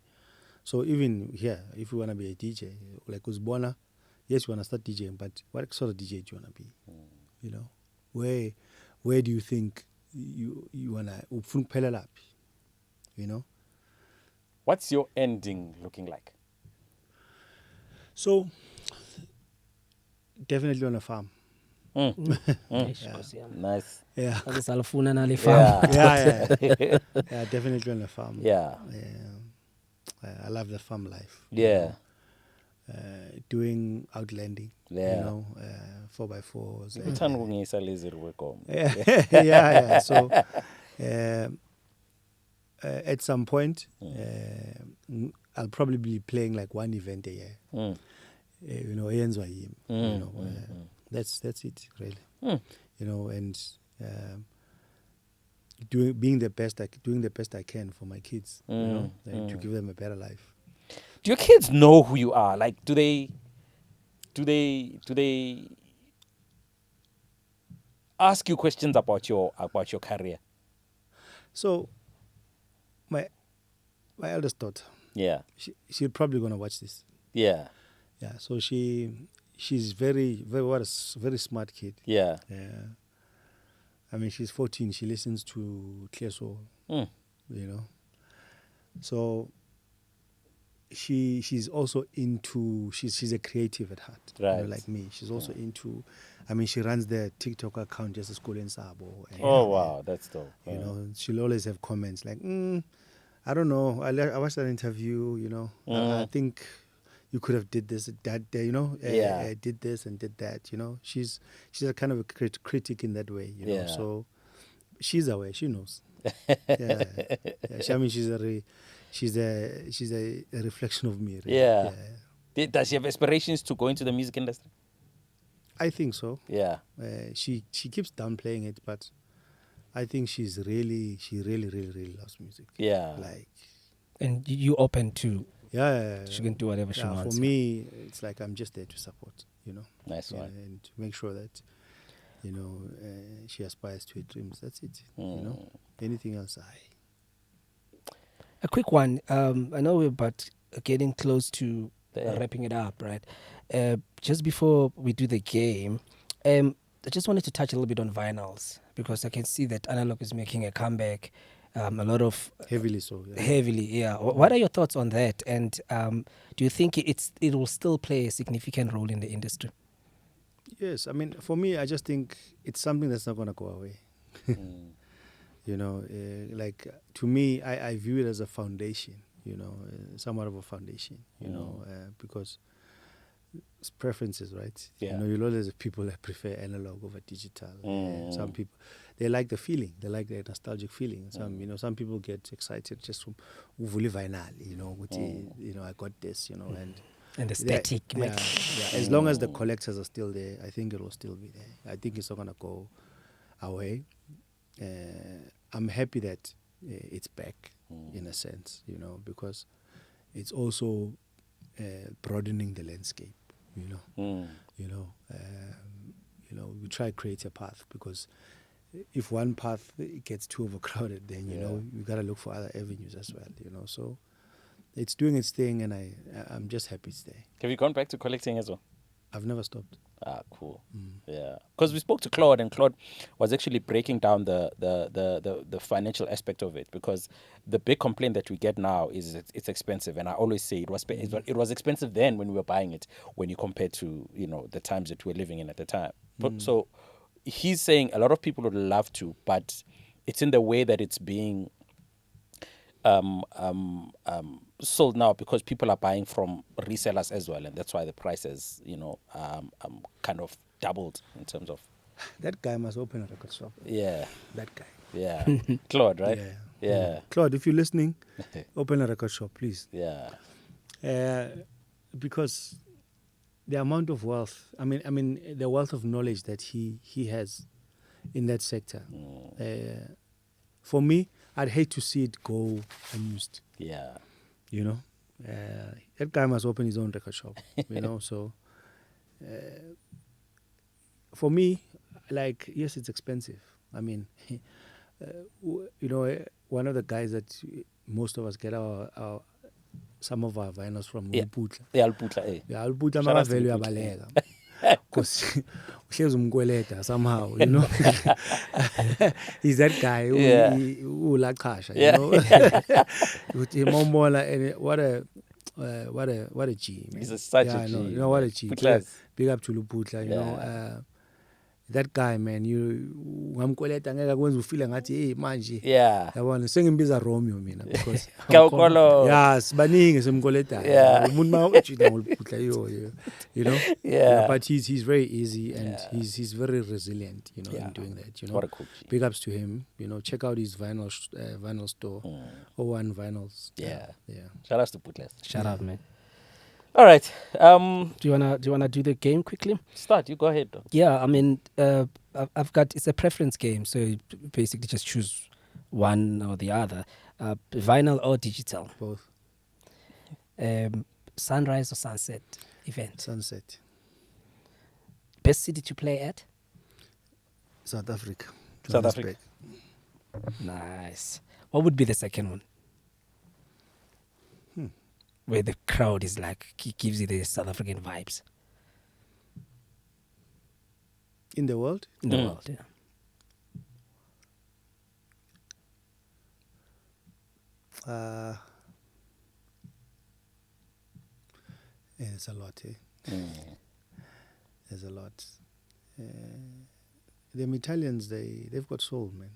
So even here, if you want to be a DJ, like Uzbona, yes, you want to start DJing, but what sort of DJ do you want to be? Where do you think you want to, What's your ending looking like? So, definitely on a farm. Nice. Yeah, definitely on a farm. Yeah. I love the farm life. Yeah. Doing outlanding. 4x4s. Yeah. So at some point, I'll probably be playing like one event a year. That's it, really. And doing the best I can for my kids, to give them a better life. Do your kids know who you are? Like, do they ask you questions about your career? So, my eldest daughter, she's probably gonna watch this. Yeah. So she's very, very, what a very smart kid. Yeah. I mean, she's 14. She listens to Clear Soul, you know. So she's also into, she's a creative at heart, Right. you know, like me. She's also into, I mean, she runs the TikTok account just as school in Sabo. Oh, wow, that's dope. You know, she'll always have comments like, I don't know. I watched that interview, you know. I think you could have did this, that, you know, did this and did that, you know. She's a kind of a critic in that way, you know. So she's aware, she knows. Yeah. I mean, she's a reflection of me. Really. Yeah. Does she have aspirations to go into the music industry? I think so. Yeah. She keeps downplaying it, but I think she really loves music. Yeah. Like. And you open to. Yeah. She can do whatever she wants. For me, it's like I'm just there to support, you know. Nice one. And to make sure that, you know, she aspires to her dreams. That's it. You know. Anything else, A quick one. I know we're about getting close to wrapping it up, right? Just before we do the game, I just wanted to touch a little bit on vinyls, because I can see that analog is making a comeback. A lot of heavily so. Yeah. Heavily, yeah. What are your thoughts on that? And do you think it will still play a significant role in the industry? Yes, I mean, for me, I just think it's something that's not going to go away. You know, like to me, I view it as a foundation. You know, somewhat of a foundation. You know, because it's preferences, right? Yeah. You know, you'll always have people that prefer analog over digital. Some people, they like the feeling, they like the nostalgic feeling. Some, you know, some people get excited just from uvuli vinyl. You know, with you know, I got this. You know, and the static. Yeah. As long as the collectors are still there, I think it will still be there. I think it's not gonna go away. I'm happy that it's back in a sense, you know, because it's also broadening the landscape. You know, we try to create a path, because if one path gets too overcrowded, then you know you gotta look for other avenues as well. You know, so it's doing its thing, and I'm just happy it's there. Have you gone back to collecting as well? I've never stopped. Ah, cool. Yeah, because we spoke to Claude, and Claude was actually breaking down the financial aspect of it, because the big complaint that we get now is it's expensive, and I always say it was expensive then when we were buying it, when you compare to, you know, the times that we were living in at the time. So he's saying a lot of people would love to, but it's in the way that it's being sold now, because people are buying from resellers as well, and that's why the prices, you know, kind of doubled in terms of. That guy must open a record shop. Yeah. That guy. Yeah. Claude, right? Yeah. Claude, if you're listening, open a record shop, please. Yeah. Because the amount of wealth, I mean, the wealth of knowledge that he has in that sector. For me, I'd hate to see it go unused. Yeah. You know, that guy must open his own record shop. You know, so for me, like, yes, it's expensive. I mean, you know, one of the guys that most of us get some of our vinyls from, Ulputla. Yeah, Ulputla. Yeah, Ulputla mara value abalega. Because he's somehow, you know. He's that guy who like Kasha, you know. With him what a G, man. He's such a G. You know what a G. Big up to Luputla, you know. That guy, man, ngamkweleta ngeke kwenza ufile ngathi hey manje yabona sengimbiza Romeo mina, because sibaningi semkweleta umuntu mawujina ngoliputla you know. But he's very easy, and he's very resilient, you know, in doing that, you know. What a cool G. Big ups to him, you know. Check out his vinyl store, 01 Vinyls. Yeah. Shout out to Putles. Shout out, man. All right. Do you wanna do the game quickly? Start. You go ahead, though. Yeah, I mean, it's a preference game, so you basically just choose one or the other. Vinyl or digital? Both. Sunrise or sunset event? Sunset. Best city to play at? South Africa. South Africa. Nice. What would be the second one? Where the crowd is like, gives you the South African vibes. In the world? In the world, yeah. It's a lot. There's a lot. Them Italians, they've got soul, man.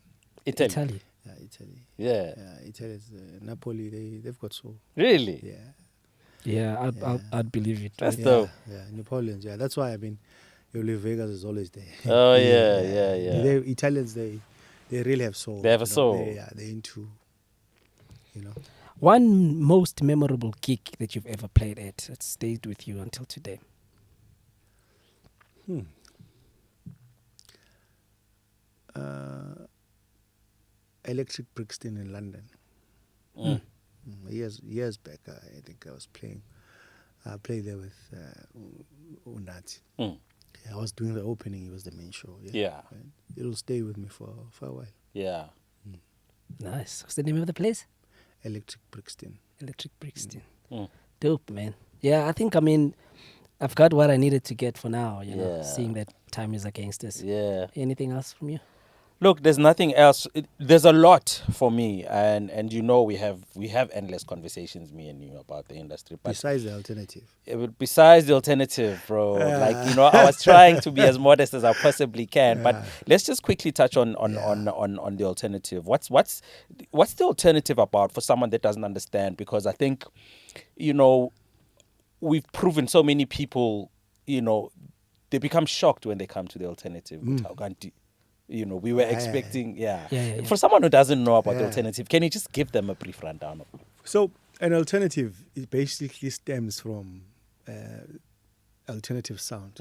Italy. Yeah, Italy. Yeah. Yeah, Italy's Napoli. They've got soul. Really? Yeah. Yeah, I'd believe it. That's Yeah, dope. yeah, Napoleons. Yeah, that's why I mean, you live Vegas is always there. Oh yeah. They, Italians, they really have soul. They have a you know. soul. They're into, you know. One most memorable gig that you've ever played at that stayed with you until today. Electric Brixton in London. Years back, I think I was playing. I played there with Unati. I was doing the opening. He was the main show. Yeah. Right? It'll stay with me for a while. Yeah. Nice. What's the name of the place? Electric Brixton. Electric Brixton. Dope, man. Yeah, I think, I've got what I needed to get for now, you know, seeing that time is against us. Yeah. Anything else from you? Look, there's nothing else. There's a lot for me, and you know we have endless conversations, me and you, about the industry. But Besides the alternative. besides the alternative, bro, like, you know, I was trying to be as modest as I possibly can. But let's just quickly touch on the alternative. What's the alternative about for someone that doesn't understand? Because I think, you know, we've proven so many people, you know, they become shocked when they come to the alternative. You know, we were expecting, For someone who doesn't know about the alternative, can you just give them a brief rundown of it? So, an alternative, it basically stems from alternative sound.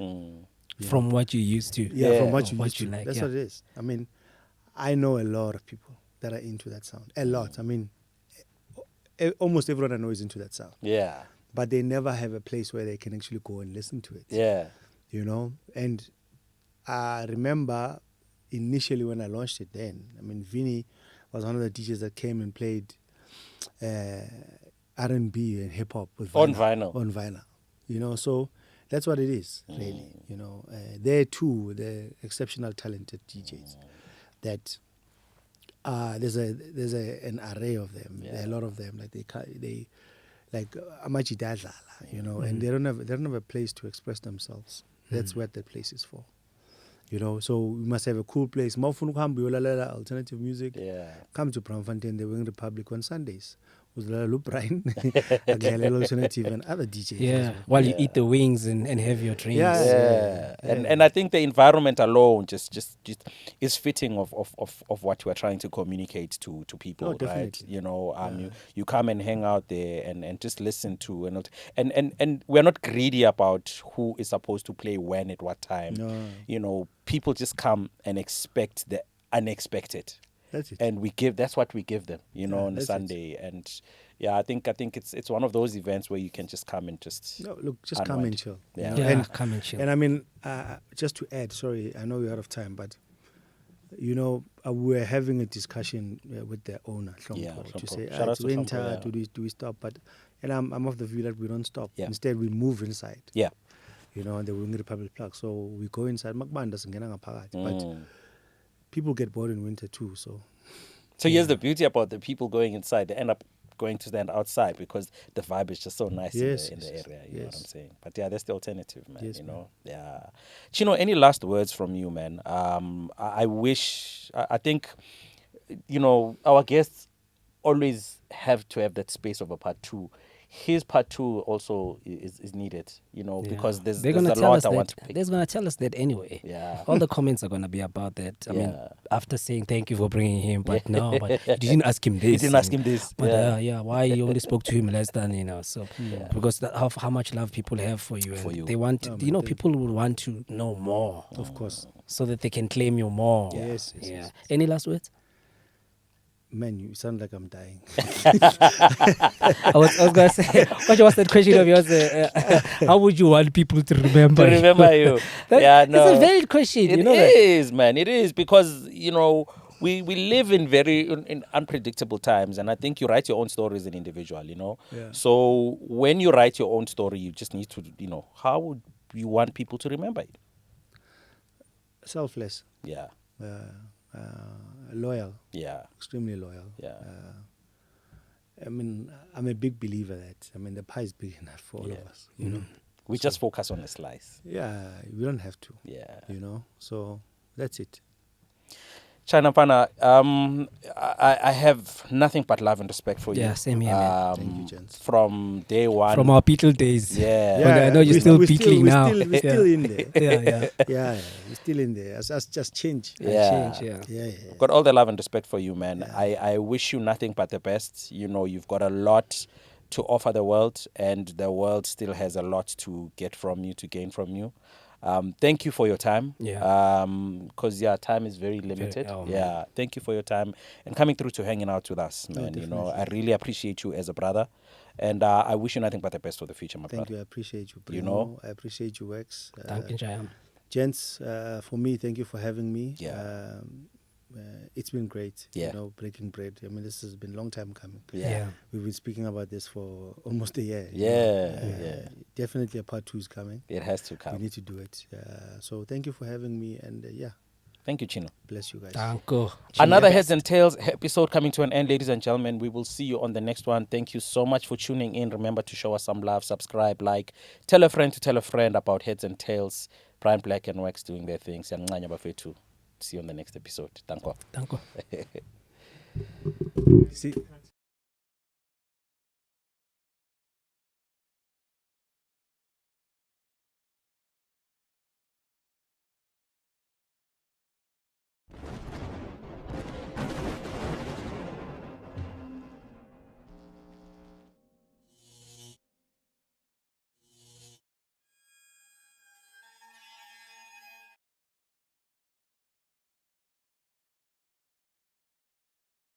From what you used to. Yeah, from what you what used you to. like. That's yeah. what it is. I mean, I know a lot of people that are into that sound. A lot. I mean, almost everyone I know is into that sound. Yeah. But they never have a place where they can actually go and listen to it. Yeah. You know? And I remember initially when I launched it then, I mean, Vinny was one of the DJs that came and played R&B and hip-hop with vinyl. On vinyl. You know, so that's what it is, really. You know, they're exceptional talented DJs that there's an array of them. There are a lot of them. Like they like Amachi Dadlala, you know, and they don't have a place to express themselves. That's what that place is for. You know, so we must have a cool place. Alternative music. Yeah. Come to Braamfontein, the Wing Republic on Sundays. With Lubrain, Alternative and other DJs. Yeah, while you eat the wings and have your drinks. Yeah. And I think the environment alone just is fitting of what we're trying to communicate to people, right? You know, you come and hang out there and just listen to and we're not greedy about who is supposed to play when at what time. No. You know, people just come and expect the unexpected. That's it. And that's what we give them, you know, on a Sunday. And I think it's one of those events where you can just come and just just come and chill. Yeah. You know? Come and chill. And I mean, just to add, sorry, I know we're out of time, but you know, we're having a discussion with the owner, Shompo, to say Shout out it's to winter. Shompo, Do we stop? But I'm of the view that we don't stop. Yeah. Instead, we move inside. Yeah. You know, and the Wing Republic Plug. So we go inside. Makban doesn't get but people get bored in winter too. So here's the beauty about the people going inside. They end up going to stand outside because the vibe is just so nice in the area. You know what I'm saying? But yeah, that's the alternative, man. Yes, you know? Yeah. Chino, any last words from you, man? I think, you know, our guests always have to have that space of a part two. His part two also is needed, you know, because there's a lot I want to pick. They're going to tell us that anyway. Yeah. All the comments are going to be about that. I mean, after saying thank you for bringing him, but no, but you didn't ask him this. You didn't ask him this. But why you only spoke to him less than, you know, so because how much love people have for you. And they want, you know, people will want to know more. of course. So that they can claim you more. Yes. Any last words? Man, you sound like I'm dying. I was going to say, what was that question of yours? How would you want people to remember you? It's a valid question. It is, man. It is because, you know, we live in very unpredictable times, and I think you write your own story as an individual, you know. Yeah. So when you write your own story, you just need to, you know, how would you want people to remember it? Selfless. Yeah. Loyal. Yeah. Extremely loyal. Yeah. I mean, I'm a big believer that, I mean, the pie is big enough for all of us, you know. We just focus on a slice. Yeah, we don't have to. Yeah. You know, so that's it. China Pana, I have nothing but love and respect for you. Yeah, same here, man. Thank you, gents. From day one. From our Beatle days. Yeah. Well, I know you're still beetling now. We're still in there. Yeah. Yeah, we're still in there. As just change. Yeah. Yeah. Got all the love and respect for you, man. I wish you nothing but the best. You know, you've got a lot to offer the world, and the world still has a lot to get from you, to gain from you. Thank you for your time. Yeah. Because time is very limited. Man. Thank you for your time and coming through to hanging out with us, man. You know, I really appreciate you as a brother, and I wish you nothing but the best for the future, my brother. Thank you. I appreciate you, Primo. You know, I appreciate you, Wax. Thank you, Jayam. Gents, for me, thank you for having me. Yeah. It's been great. Yeah. You know, breaking bread. I mean, this has been a long time coming. Yeah. We've been speaking about this for almost a year. Yeah. Definitely a part 2 is coming. It has to come. We need to do it. So thank you for having me, and Thank you, Chino. bless you guys. Thank you. Another Heads and Tails episode coming to an end, ladies and gentlemen. We will see you on the next one. Thank you so much for tuning in. Remember to show us some love, subscribe, like, tell a friend to tell a friend about Heads and Tails, Brian Black and Wax doing their things. See you on the next episode. Thank you. Thank you. See.